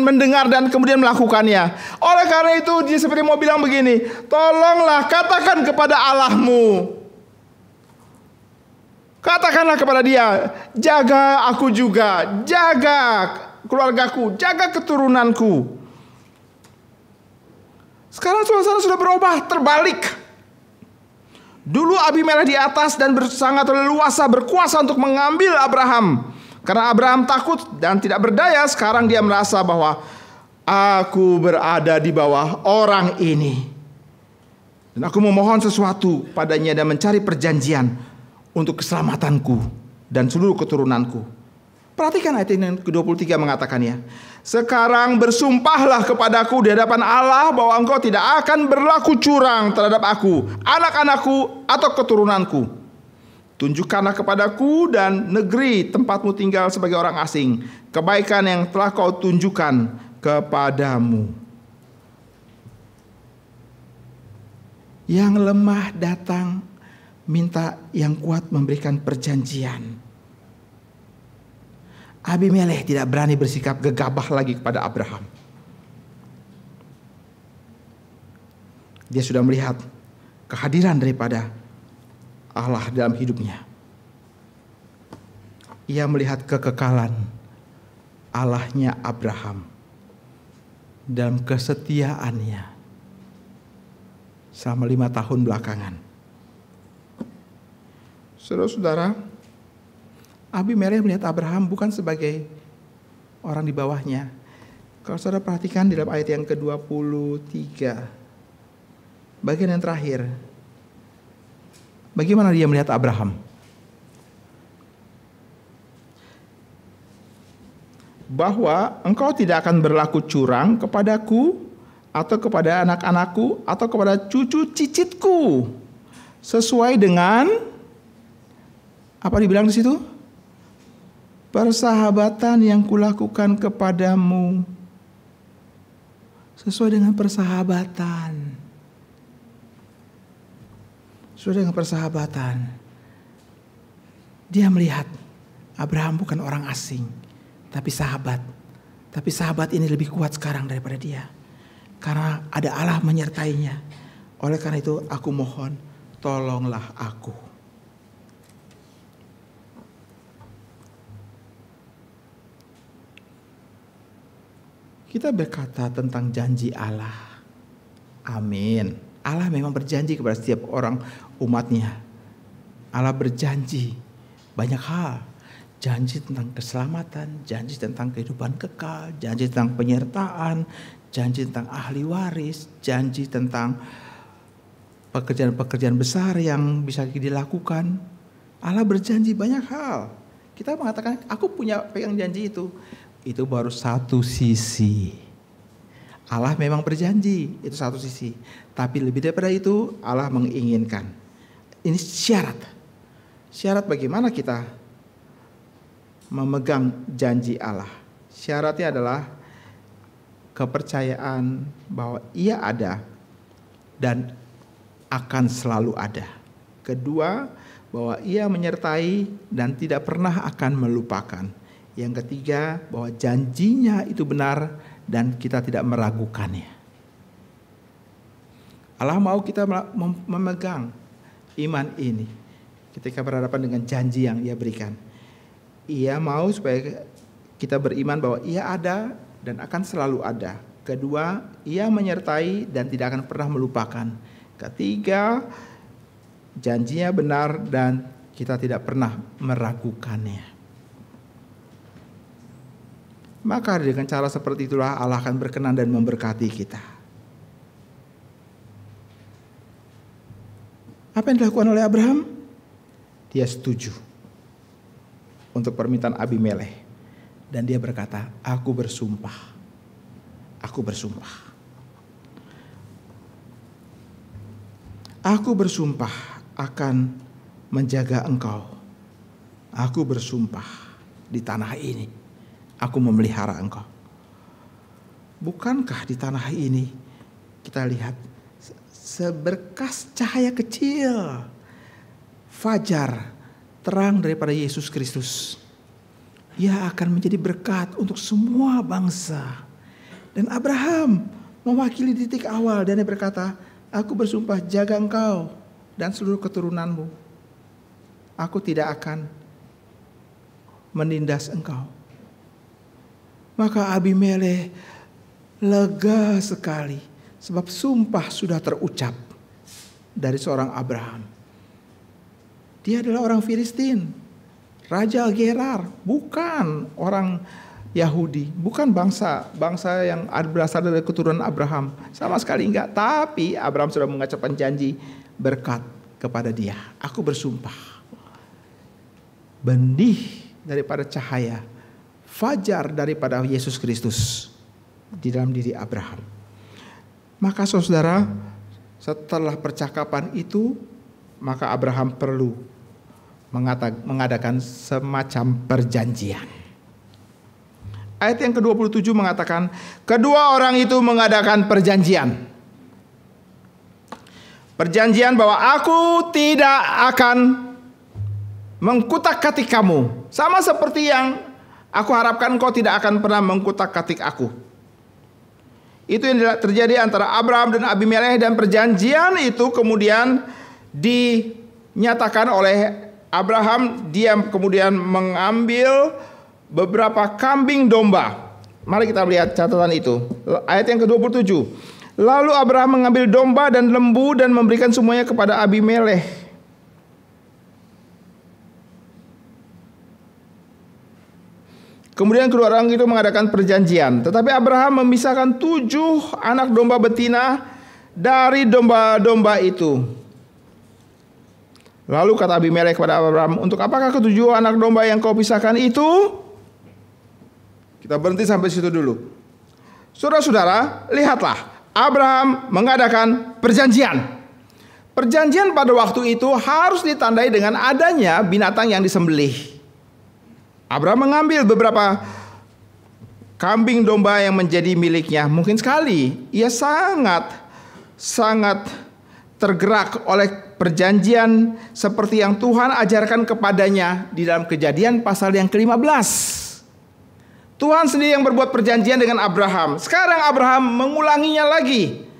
Speaker 1: mendengar dan kemudian melakukannya. Oleh karena itu dia seperti mau bilang begini, tolonglah katakan kepada Allahmu. Katakanlah kepada dia, jaga aku juga, jaga keluargaku, jaga keturunanku. Sekarang suasana sudah berubah, terbalik. Dulu Abimelek di atas dan sangat leluasa berkuasa untuk mengambil Abraham. Karena Abraham takut dan tidak berdaya, sekarang dia merasa bahwa aku berada di bawah orang ini. Dan aku memohon sesuatu padanya dan mencari perjanjian untuk keselamatanku dan seluruh keturunanku. Perhatikan ayat yang ke-23 mengatakannya. Sekarang bersumpahlah kepadaku di hadapan Allah bahwa engkau tidak akan berlaku curang terhadap aku, anak-anakku atau keturunanku. Tunjukkanlah kepadaku dan negeri tempatmu tinggal sebagai orang asing kebaikan yang telah kau tunjukkan kepadamu. Yang lemah datang minta yang kuat memberikan perjanjian. Abimelek tidak berani bersikap gegabah lagi kepada Abraham. Dia sudah melihat kehadiran daripada Allah dalam hidupnya. Ia melihat kekekalan Allahnya Abraham dalam kesetiaannya selama 5 tahun belakangan. Saudara-saudara, Abimelek melihat Abraham bukan sebagai orang di bawahnya. Kalau saudara perhatikan di dalam ayat yang ke-23, bagian yang terakhir, bagaimana dia melihat Abraham? Bahwa engkau tidak akan berlaku curang kepadaku atau kepada anak-anakku atau kepada cucu cicitku, sesuai dengan apa dibilang di situ? Persahabatan yang kulakukan kepadamu. Sesuai dengan persahabatan. Sesuai dengan persahabatan. Dia melihat Abraham bukan orang asing, tapi sahabat. Tapi sahabat ini lebih kuat sekarang daripada dia. Karena ada Allah menyertainya. Oleh karena itu aku mohon, tolonglah aku. Kita berkata tentang janji Allah. Amin. Allah memang berjanji kepada setiap orang umatnya. Allah berjanji banyak hal. Janji tentang keselamatan, janji tentang kehidupan kekal, janji tentang penyertaan, janji tentang ahli waris, janji tentang pekerjaan-pekerjaan besar yang bisa dilakukan. Allah berjanji banyak hal. Kita mengatakan, aku punya pegang janji itu. Itu baru satu sisi. Allah memang berjanji, itu satu sisi. Tapi lebih daripada itu, Allah menginginkan. Ini syarat. Syarat bagaimana kita memegang janji Allah. Syaratnya adalah kepercayaan bahwa Ia ada dan akan selalu ada. Kedua, bahwa Ia menyertai dan tidak pernah akan melupakan. Yang ketiga, bahwa janjinya itu benar dan kita tidak meragukannya. Allah mau kita memegang iman ini ketika berhadapan dengan janji yang Ia berikan. Ia mau supaya kita beriman bahwa Ia ada dan akan selalu ada. Kedua, Ia menyertai dan tidak akan pernah melupakan. Ketiga, janjinya benar dan kita tidak pernah meragukannya. Maka dengan cara seperti itulah Allah akan berkenan dan memberkati kita. Apa yang dilakukan oleh Abraham? Dia setuju untuk permintaan Abimelekh. Dan dia berkata, aku bersumpah. Aku bersumpah. Aku bersumpah akan menjaga engkau. Aku bersumpah di tanah ini. Aku memelihara engkau. Bukankah di tanah ini kita lihat seberkas cahaya kecil, fajar, terang daripada Yesus Kristus. Ia akan menjadi berkat untuk semua bangsa. Dan Abraham mewakili titik awal dan dia berkata, aku bersumpah jaga engkau dan seluruh keturunanmu. Aku tidak akan menindas engkau. Maka Abimelekh lega sekali sebab sumpah sudah terucap dari seorang Abraham. Dia adalah orang Filistin, Raja Gerar, bukan orang Yahudi, bukan bangsa yang berasal dari keturunan Abraham, sama sekali enggak. Tapi Abraham sudah mengucapkan janji berkat kepada dia. Aku bersumpah, benih daripada cahaya, fajar daripada Yesus Kristus di dalam diri Abraham. Maka saudara, setelah percakapan itu, maka Abraham perlu mengadakan semacam perjanjian. Ayat yang ke-27 mengatakan, kedua orang itu mengadakan perjanjian. Perjanjian bahwa aku tidak akan mengkutak-katik kamu. Sama seperti yang aku harapkan kau tidak akan pernah mengkutak-katik aku. Itu yang terjadi antara Abraham dan Abimelekh, dan perjanjian itu kemudian dinyatakan oleh Abraham. Dia kemudian mengambil beberapa kambing domba. Mari kita lihat catatan itu. Ayat yang ke-27. Lalu Abraham mengambil domba dan lembu dan memberikan semuanya kepada Abimelekh. Kemudian kedua orang itu mengadakan perjanjian. Tetapi Abraham memisahkan 7 anak domba betina dari domba-domba itu. Lalu kata Abimelekh kepada Abraham, untuk apakah 7 anak domba yang kau pisahkan itu? Kita berhenti sampai situ dulu. Saudara-saudara, lihatlah, Abraham mengadakan perjanjian. Perjanjian pada waktu itu harus ditandai dengan adanya binatang yang disembelih. Abraham mengambil beberapa kambing domba yang menjadi miliknya. Mungkin sekali ia sangat tergerak oleh perjanjian seperti yang Tuhan ajarkan kepadanya di dalam Kejadian pasal yang ke-15. Tuhan sendiri yang berbuat perjanjian dengan Abraham. Sekarang Abraham mengulanginya lagi.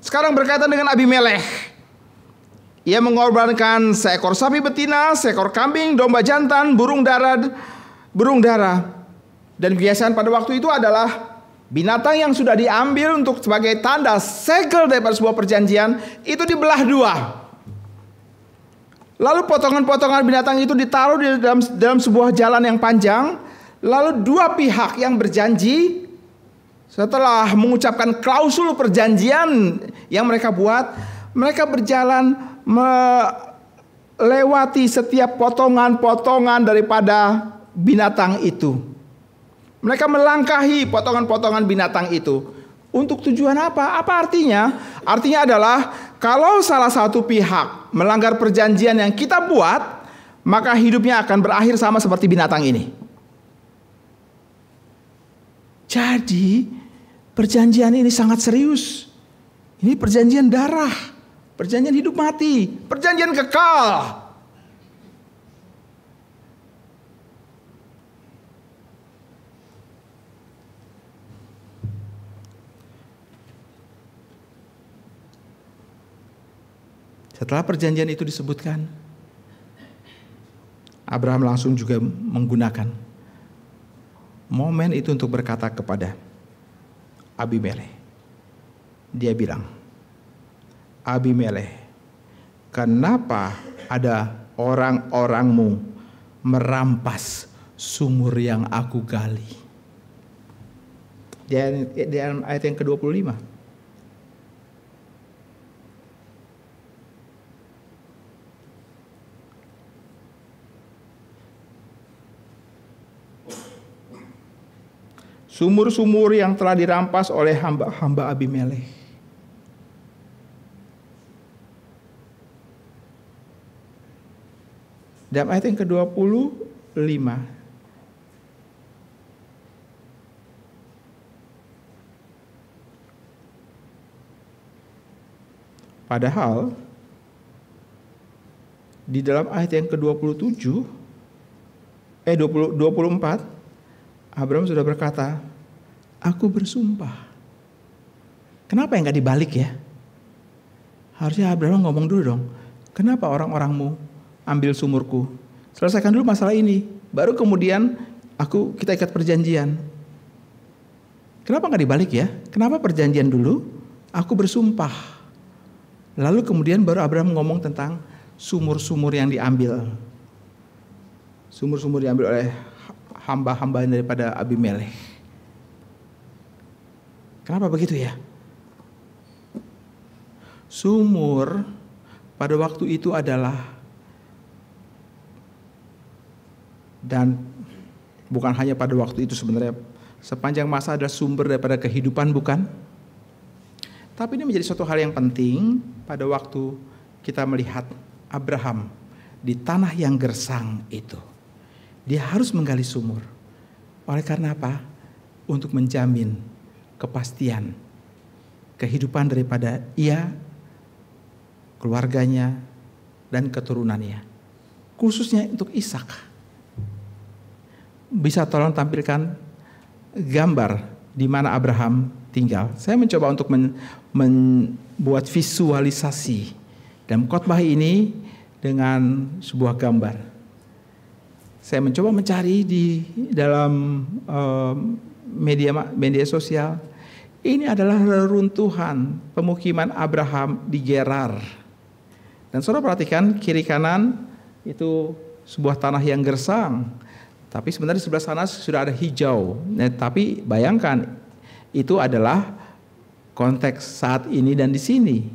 Speaker 1: Sekarang berkaitan dengan Abimelekh. Ia mengorbankan seekor sapi betina, seekor kambing, domba jantan, burung dara. Dan kebiasaan pada waktu itu adalah binatang yang sudah diambil untuk sebagai tanda segel daripada sebuah perjanjian itu dibelah 2. Lalu potongan-potongan binatang itu ditaruh di dalam sebuah jalan yang panjang. Lalu 2 pihak yang berjanji setelah mengucapkan klausul perjanjian yang mereka buat, mereka berjalan melewati setiap potongan-potongan daripada binatang itu. Mereka melangkahi potongan-potongan binatang itu. Untuk tujuan apa? Apa artinya? Artinya adalah kalau salah satu pihak melanggar perjanjian yang kita buat, maka hidupnya akan berakhir sama seperti binatang ini. Jadi perjanjian ini sangat serius. Ini perjanjian darah, perjanjian hidup mati, perjanjian kekal. Setelah perjanjian itu disebutkan, Abraham langsung juga menggunakan momen itu untuk berkata kepada Abimelekh. Dia bilang, Abimelekh, kenapa ada orang-orangmu merampas sumur yang aku gali? Di ayat yang ke-25. Sumur-sumur yang telah dirampas oleh hamba-hamba Abimelekh. Dalam ayat yang ke-25. Padahal di dalam ayat yang ke-27 24 Abraham sudah berkata, aku bersumpah. Kenapa yang gak dibalik ya? Harusnya Abraham ngomong dulu dong. Kenapa orang-orangmu ambil sumurku? Selesaikan dulu masalah ini. Baru kemudian kita ikat perjanjian. Kenapa gak dibalik ya? Kenapa perjanjian dulu? Aku bersumpah. Lalu kemudian baru Abraham ngomong tentang sumur-sumur yang diambil. Sumur-sumur diambil oleh hamba-hamba daripada Abimelekh. Kenapa begitu ya? Sumur pada waktu itu adalah, dan bukan hanya pada waktu itu sebenarnya, sepanjang masa adalah sumber daripada kehidupan, bukan? Tapi ini menjadi suatu hal yang penting pada waktu kita melihat Abraham di tanah yang gersang itu. Dia harus menggali sumur. Oleh karena apa? Untuk menjamin kepastian kehidupan daripada ia, keluarganya, dan keturunannya. Khususnya untuk Ishak. Bisa tolong tampilkan gambar di mana Abraham tinggal. Saya mencoba untuk membuat visualisasi dalam khotbah ini dengan sebuah gambar. Saya mencoba mencari di dalam media sosial. Ini adalah reruntuhan pemukiman Abraham di Gerar. Dan saudara perhatikan kiri kanan itu sebuah tanah yang gersang. Tapi sebenarnya di sebelah sana sudah ada hijau. Nah, tapi bayangkan itu adalah konteks saat ini dan di sini.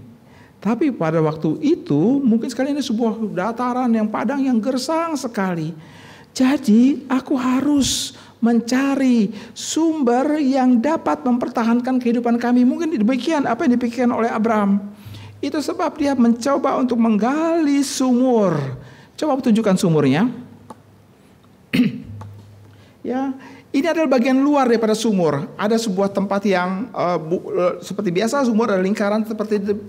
Speaker 1: Tapi pada waktu itu mungkin sekali ini sebuah dataran yang padang yang gersang sekali. Jadi aku harus mencari sumber yang dapat mempertahankan kehidupan kami. Mungkin demikian apa yang dipikirkan oleh Abraham. Itu sebab dia mencoba untuk menggali sumur. Coba tunjukkan sumurnya. Ya, ini adalah bagian luar daripada sumur. Ada sebuah tempat yang seperti biasa sumur ada lingkaran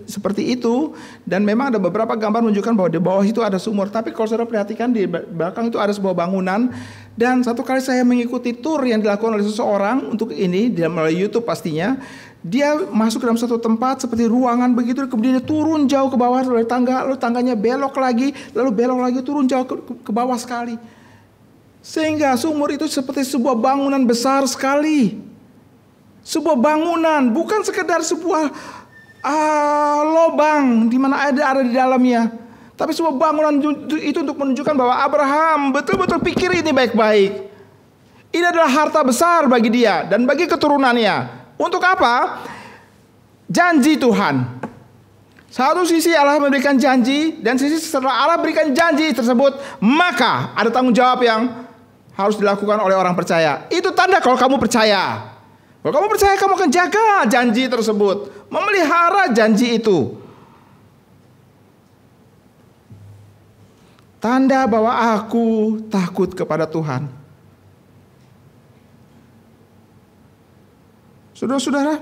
Speaker 1: seperti itu, dan memang ada beberapa gambar menunjukkan bahwa di bawah itu ada sumur. Tapi kalau saudara perhatikan di belakang itu ada sebuah bangunan. Dan satu kali saya mengikuti tur yang dilakukan oleh seseorang untuk ini melalui YouTube pastinya. Dia masuk ke dalam satu tempat seperti ruangan begitu, kemudian dia turun jauh ke bawah lalu tangganya belok lagi, lalu belok lagi turun jauh ke bawah sekali. Sehingga sumur itu seperti sebuah bangunan besar sekali. Sebuah bangunan, bukan sekedar sebuah lubang di mana ada di dalamnya. Tapi sebuah bangunan itu untuk menunjukkan bahwa Abraham betul-betul pikir ini baik-baik. Ini adalah harta besar bagi dia dan bagi keturunannya. Untuk apa? Janji Tuhan. Satu sisi Allah memberikan janji, dan sisi setelah Allah berikan janji tersebut, maka ada tanggung jawab yang harus dilakukan oleh orang percaya. Itu tanda kalau kamu percaya. Kalau kamu percaya, kamu akan jaga janji tersebut, memelihara janji itu. Tanda bahwa aku takut kepada Tuhan. Saudara-saudara,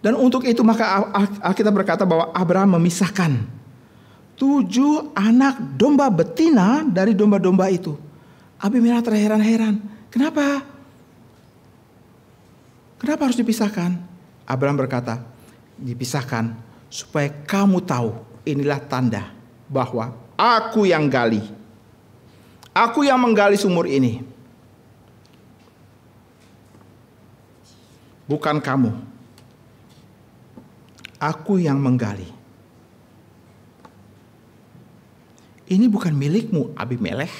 Speaker 1: dan untuk itu maka Alkitab berkata bahwa Abraham memisahkan 7 anak domba betina dari domba-domba itu. Abimelek terheran-heran. Kenapa? Kenapa harus dipisahkan? Abraham berkata, dipisahkan supaya kamu tahu, inilah tanda bahwa aku yang gali. Aku yang menggali sumur ini. Bukan kamu. Aku yang menggali. Ini bukan milikmu, Abimelek.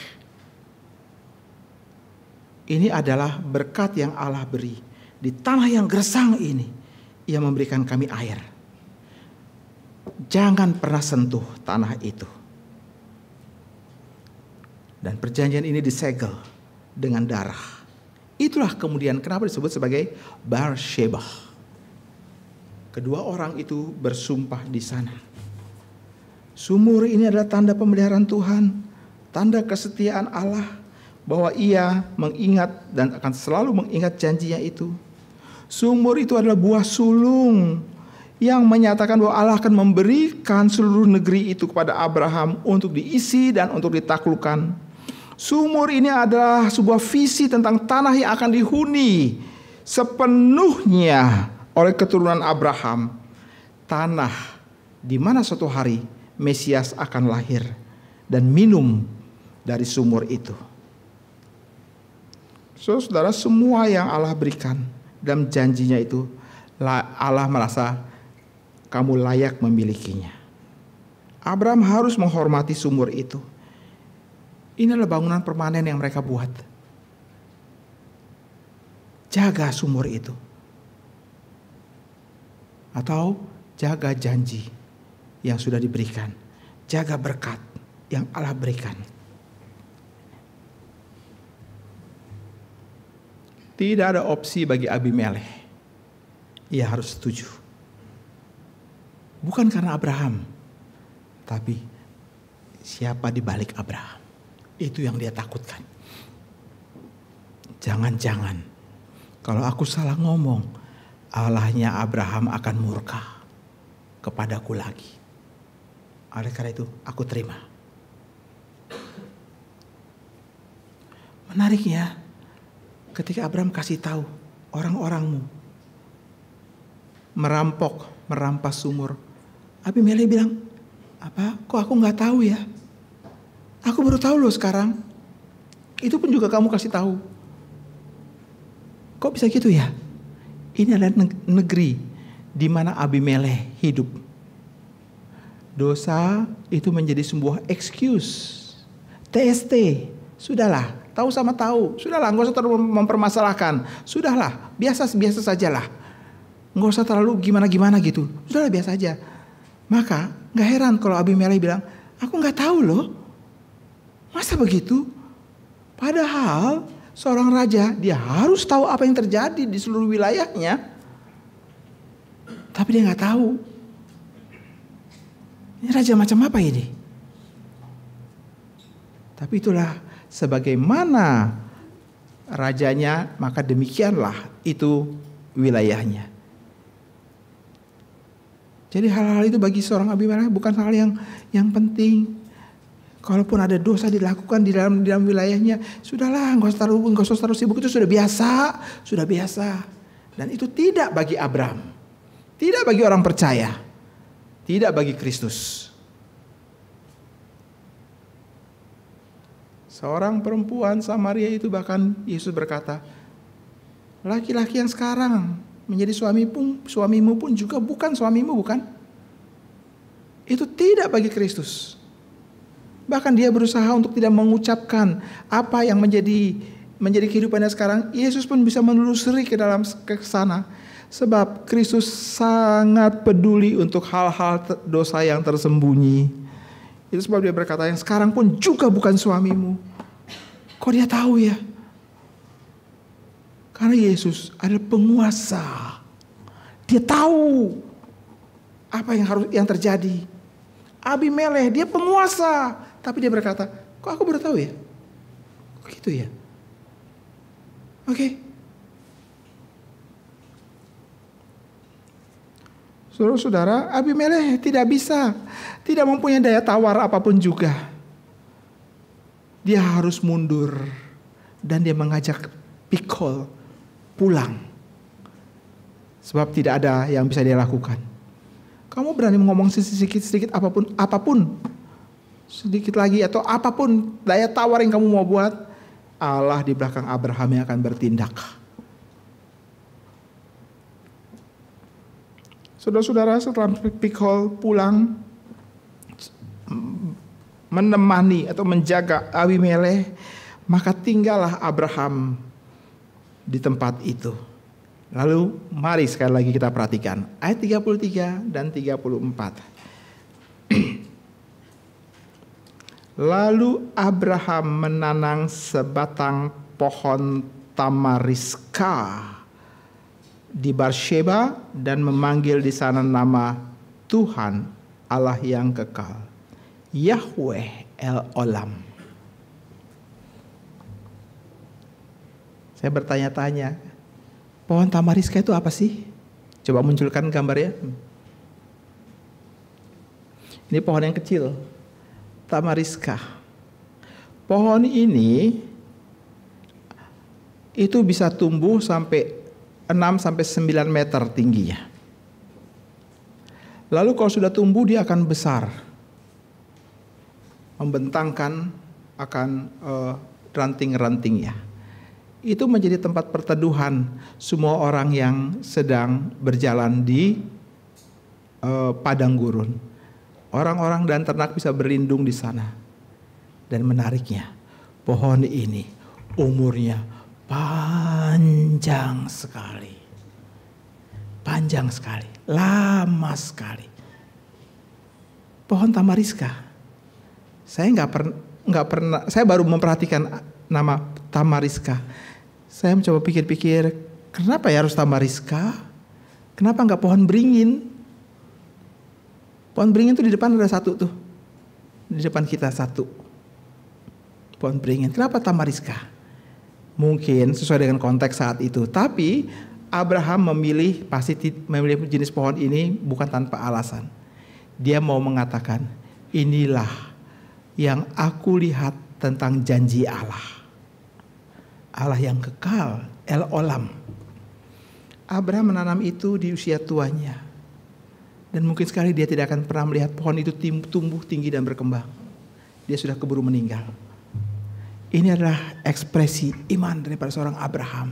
Speaker 1: Ini adalah berkat yang Allah beri. Di tanah yang gersang ini, Ia memberikan kami air. Jangan pernah sentuh tanah itu. Dan perjanjian ini disegel dengan darah. Itulah kemudian kenapa disebut sebagai Beersheba. Kedua orang itu bersumpah di sana. Sumur ini adalah tanda pemeliharaan Tuhan, tanda kesetiaan Allah, bahwa Ia mengingat dan akan selalu mengingat janjinya itu. Sumur itu adalah buah sulung yang menyatakan bahwa Allah akan memberikan seluruh negeri itu kepada Abraham untuk diisi dan untuk ditaklukkan. Sumur ini adalah sebuah visi tentang tanah yang akan dihuni sepenuhnya oleh keturunan Abraham. Tanah di mana suatu hari Mesias akan lahir dan minum dari sumur itu. Saudara, semua yang Allah berikan dalam janjinya itu, Allah merasa kamu layak memilikinya. Abraham harus menghormati sumur itu. Ini adalah bangunan permanen yang mereka buat. Jaga sumur itu. Atau jaga janji yang sudah diberikan. Jaga berkat yang Allah berikan. Tidak ada opsi bagi Abimelek. Ia harus setuju. Bukan karena Abraham, tapi siapa di balik Abraham. Itu yang dia takutkan. Jangan-jangan kalau aku salah ngomong, Allahnya Abraham akan murka kepadaku lagi. Oleh karena itu aku terima. Menariknya, ketika Abraham kasih tahu orang-orangmu merampas sumur, Abimelek bilang, apa? Kok aku nggak tahu ya? Aku baru tahu loh sekarang. Itu pun juga kamu kasih tahu. Kok bisa gitu ya? Ini adalah negeri di mana Abimelek hidup. Dosa itu menjadi sebuah excuse. TST, sudahlah, tahu sama tahu. Sudahlah, nggak usah terlalu mempermasalahkan. Sudahlah, biasa sajalah. Nggak usah terlalu gimana gitu. Sudahlah, biasa aja. Maka nggak heran kalau Abimelek bilang, aku nggak tahu loh. Masa begitu? Padahal seorang raja, dia harus tahu apa yang terjadi di seluruh wilayahnya. Tapi dia nggak tahu. Ini raja macam apa ini? Tapi itulah sebagaimana rajanya, maka demikianlah itu wilayahnya. Jadi hal-hal itu bagi seorang Abimelek bukan hal yang penting. Kalaupun ada dosa dilakukan di dalam wilayahnya, sudahlah, nggak usah terlalu sibuk, itu sudah biasa. Dan itu tidak bagi Abraham, tidak bagi orang percaya, tidak bagi Kristus. Seorang perempuan Samaria itu bahkan Yesus berkata, laki-laki yang sekarang menjadi suamimu pun juga bukan suamimu, bukan? Itu tidak bagi Kristus. Bahkan dia berusaha untuk tidak mengucapkan apa yang menjadi kehidupannya sekarang. Yesus pun bisa menelusuri ke sana. Sebab Kristus sangat peduli untuk hal-hal dosa yang tersembunyi. Itu sebab dia berkata, yang sekarang pun juga bukan suamimu. Kok dia tahu ya? Karena Yesus adalah penguasa. Dia tahu apa yang terjadi. Abimelek dia penguasa. Tapi dia berkata, kok aku baru tahu ya? Oh gitu ya. Oke. Saudara-saudara, Abimelekh tidak mempunyai daya tawar apapun juga. Dia harus mundur dan dia mengajak Pikol pulang. Sebab tidak ada yang bisa dia lakukan. Kamu berani ngomong sedikit apapun. Sedikit lagi atau apapun daya tawar yang kamu mau buat, Allah di belakang Abraham yang akan bertindak. Saudara-saudara, setelah Pikol pulang menemani atau menjaga Abimelekh, maka tinggallah Abraham di tempat itu. Lalu mari sekali lagi kita perhatikan ayat 33 dan 34. Lalu Abraham menanam sebatang pohon tamariska di Beersheba dan memanggil di sana nama Tuhan Allah yang kekal, Yahweh El Olam. Saya bertanya-tanya, pohon tamariska itu apa sih? Coba munculkan gambarnya. Ini pohon yang kecil, tamariska. Pohon ini itu bisa tumbuh sampai 6-9 meter tingginya. Lalu kalau sudah tumbuh dia akan besar, membentangkan akan ranting-rantingnya. Itu menjadi tempat perteduhan semua orang yang sedang berjalan di padang gurun. Orang-orang dan ternak bisa berlindung di sana. Dan menariknya, pohon ini umurnya panjang sekali, lama sekali. Pohon tamariska. Saya nggak pernah. Saya baru memperhatikan nama tamariska. Saya mencoba pikir-pikir, kenapa ya harus tamariska? Kenapa nggak pohon beringin? Pohon beringin tuh di depan ada satu tuh, di depan kita satu. Pohon beringin. Kenapa tamariska? Mungkin sesuai dengan konteks saat itu. Tapi Abraham pasti memilih jenis pohon ini bukan tanpa alasan. Dia mau mengatakan, inilah yang aku lihat tentang janji Allah. Allah yang kekal, El Olam. Abraham menanam itu di usia tuanya. Dan mungkin sekali dia tidak akan pernah melihat pohon itu tumbuh tinggi dan berkembang. Dia sudah keburu meninggal. Ini adalah ekspresi iman daripada seorang Abraham.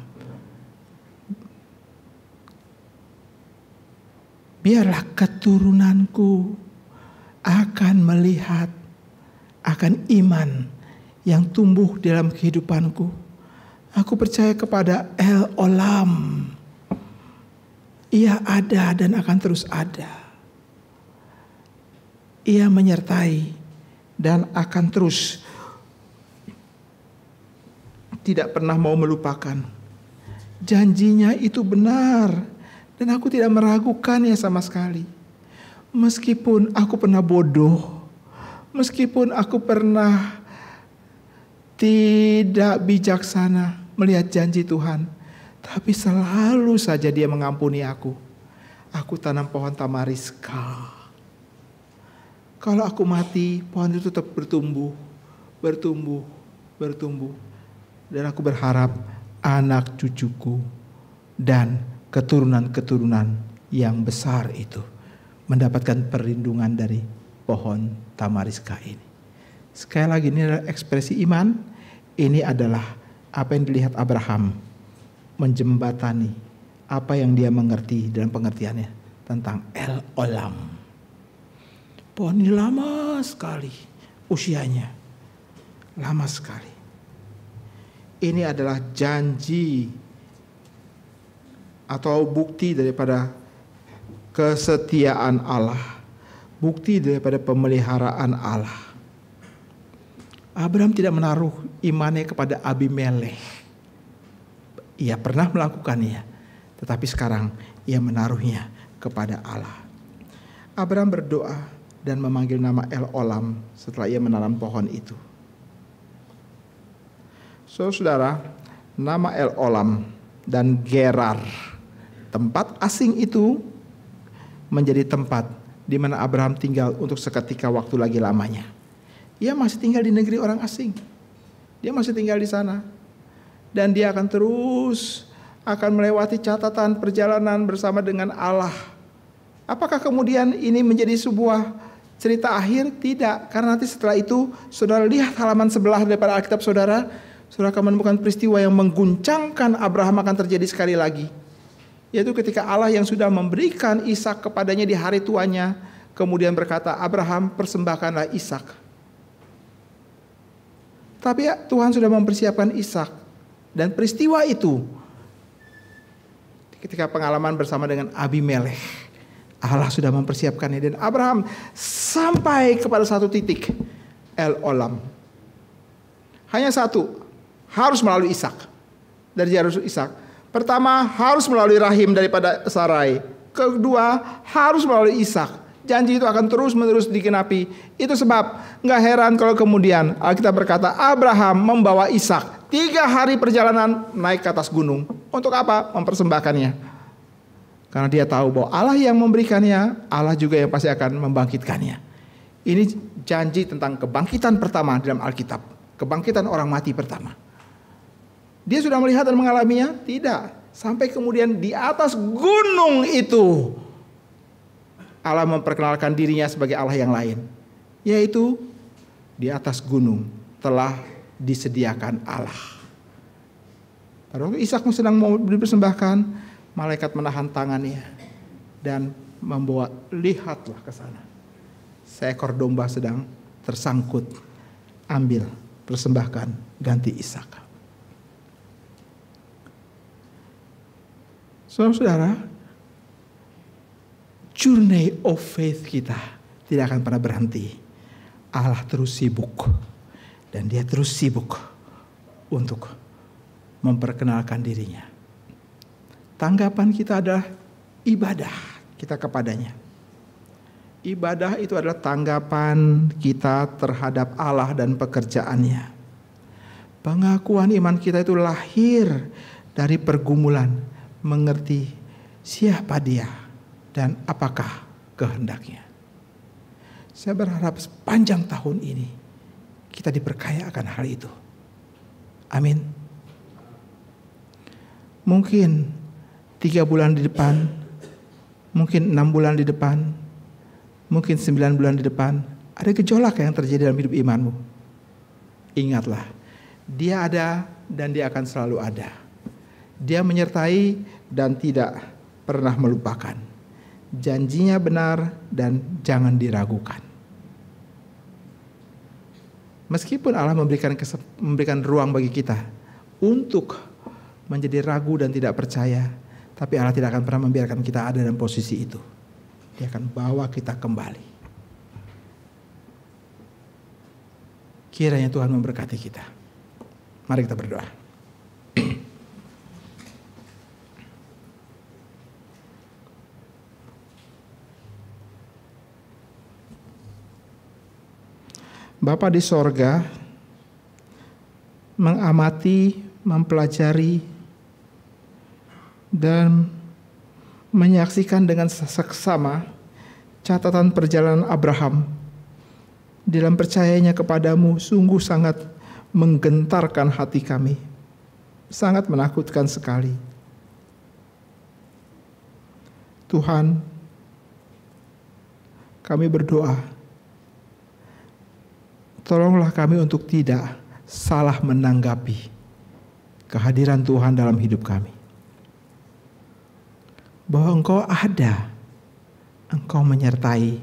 Speaker 1: Biarlah keturunanku akan melihat akan iman yang tumbuh dalam kehidupanku. Aku percaya kepada El Olam. Ia ada dan akan terus ada. Ia menyertai dan akan terus tidak pernah mau melupakan. Janjinya itu benar dan aku tidak meragukannya sama sekali. Meskipun aku pernah bodoh, meskipun aku pernah tidak bijaksana melihat janji Tuhan, tapi selalu saja Dia mengampuni aku. Aku tanam pohon tamariska. Kalau aku mati, pohon itu tetap bertumbuh. Dan aku berharap anak cucuku dan keturunan-keturunan yang besar itu mendapatkan perlindungan dari pohon tamariska ini. Sekali lagi, ini adalah ekspresi iman. Ini adalah apa yang dilihat Abraham, menjembatani apa yang dia mengerti dalam pengertiannya tentang El Olam. Pohon ini lama sekali usianya, lama sekali. Ini adalah janji atau bukti daripada kesetiaan Allah, bukti daripada pemeliharaan Allah. Abraham tidak menaruh imannya kepada Abimelekh. Ia pernah melakukannya, tetapi sekarang ia menaruhnya kepada Allah. Abraham berdoa dan memanggil nama El Olam setelah ia menanam pohon itu. Saudara, nama El Olam dan Gerar, tempat asing itu menjadi tempat di mana Abraham tinggal untuk seketika waktu lagi lamanya. Ia masih tinggal di negeri orang asing. Dia masih tinggal di sana. Dan dia akan terus melewati catatan perjalanan bersama dengan Allah. Apakah kemudian ini menjadi sebuah cerita akhir? Tidak, karena nanti setelah itu saudara lihat halaman sebelah daripada Alkitab saudara akan menemukan peristiwa yang mengguncangkan Abraham akan terjadi sekali lagi. Yaitu ketika Allah yang sudah memberikan Ishak kepadanya di hari tuanya, kemudian berkata, Abraham, persembahkanlah Ishak. Tapi Tuhan sudah mempersiapkan Ishak. Dan peristiwa itu, ketika pengalaman bersama dengan Abimelekh, Allah sudah mempersiapkannya. Dan Abraham sampai kepada satu titik, El Olam. Hanya satu, harus melalui Ishak. Dari jalur Ishak. Pertama, harus melalui rahim daripada Sarai. Kedua, harus melalui Ishak. Janji itu akan terus-menerus digenapi. Itu sebab gak heran kalau kemudian Alkitab berkata Abraham membawa Ishak. 3 hari perjalanan naik ke atas gunung. Untuk apa? Mempersembahkannya. Karena dia tahu bahwa Allah yang memberikannya, Allah juga yang pasti akan membangkitkannya. Ini janji tentang kebangkitan pertama dalam Alkitab. Kebangkitan orang mati pertama. Dia sudah melihat dan mengalaminya? Tidak. Sampai kemudian di atas gunung itu Allah memperkenalkan dirinya sebagai Allah yang lain. Yaitu di atas gunung telah disediakan Allah. Pada waktu Ishak sedang mau dipersembahkan, malaikat menahan tangannya dan membawa, lihatlah ke sana. Seekor domba sedang tersangkut. Ambil, persembahkan, ganti Ishak. Saudara, journey of faith kita tidak akan pernah berhenti. Allah terus sibuk. Dan dia terus sibuk untuk memperkenalkan dirinya. Tanggapan kita adalah ibadah kita kepadanya. Ibadah itu adalah tanggapan kita terhadap Allah dan pekerjaannya. Pengakuan iman kita itu lahir dari pergumulan mengerti siapa dia dan apakah kehendaknya. Saya berharap sepanjang tahun ini kita diperkaya akan hal itu. Amin. Mungkin 3 bulan di depan, mungkin 6 bulan di depan, mungkin 9 bulan di depan, ada gejolak yang terjadi dalam hidup imanmu. Ingatlah, dia ada dan dia akan selalu ada. Dia menyertai dan tidak pernah melupakan. Janjinya benar dan jangan diragukan. Meskipun Allah memberikan ruang bagi kita untuk menjadi ragu dan tidak percaya, tapi Allah tidak akan pernah membiarkan kita ada dalam posisi itu. Dia akan bawa kita kembali. Kiranya Tuhan memberkati kita. Mari kita berdoa. Bapa di sorga, mengamati, mempelajari, dan menyaksikan dengan seksama catatan perjalanan Abraham dalam percayanya kepadamu sungguh sangat menggentarkan hati kami, sangat menakutkan sekali. Tuhan, kami berdoa, tolonglah kami untuk tidak salah menanggapi kehadiran Tuhan dalam hidup kami. Bahwa Engkau ada, Engkau menyertai,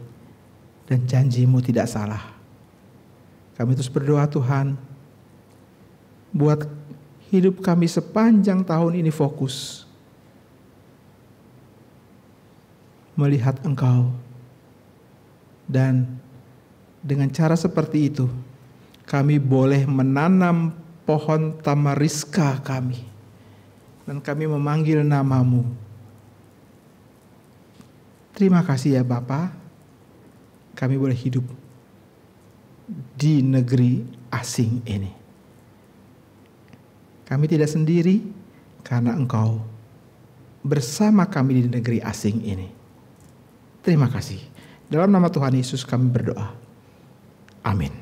Speaker 1: dan janjimu tidak salah. Kami terus berdoa Tuhan, buat hidup kami sepanjang tahun ini fokus melihat Engkau. Dan dengan cara seperti itu, kami boleh menanam pohon tamariska kami. Dan kami memanggil nama-Mu. Terima kasih ya Bapa, kami boleh hidup di negeri asing ini. Kami tidak sendiri karena Engkau bersama kami di negeri asing ini. Terima kasih. Dalam nama Tuhan Yesus kami berdoa. Amin.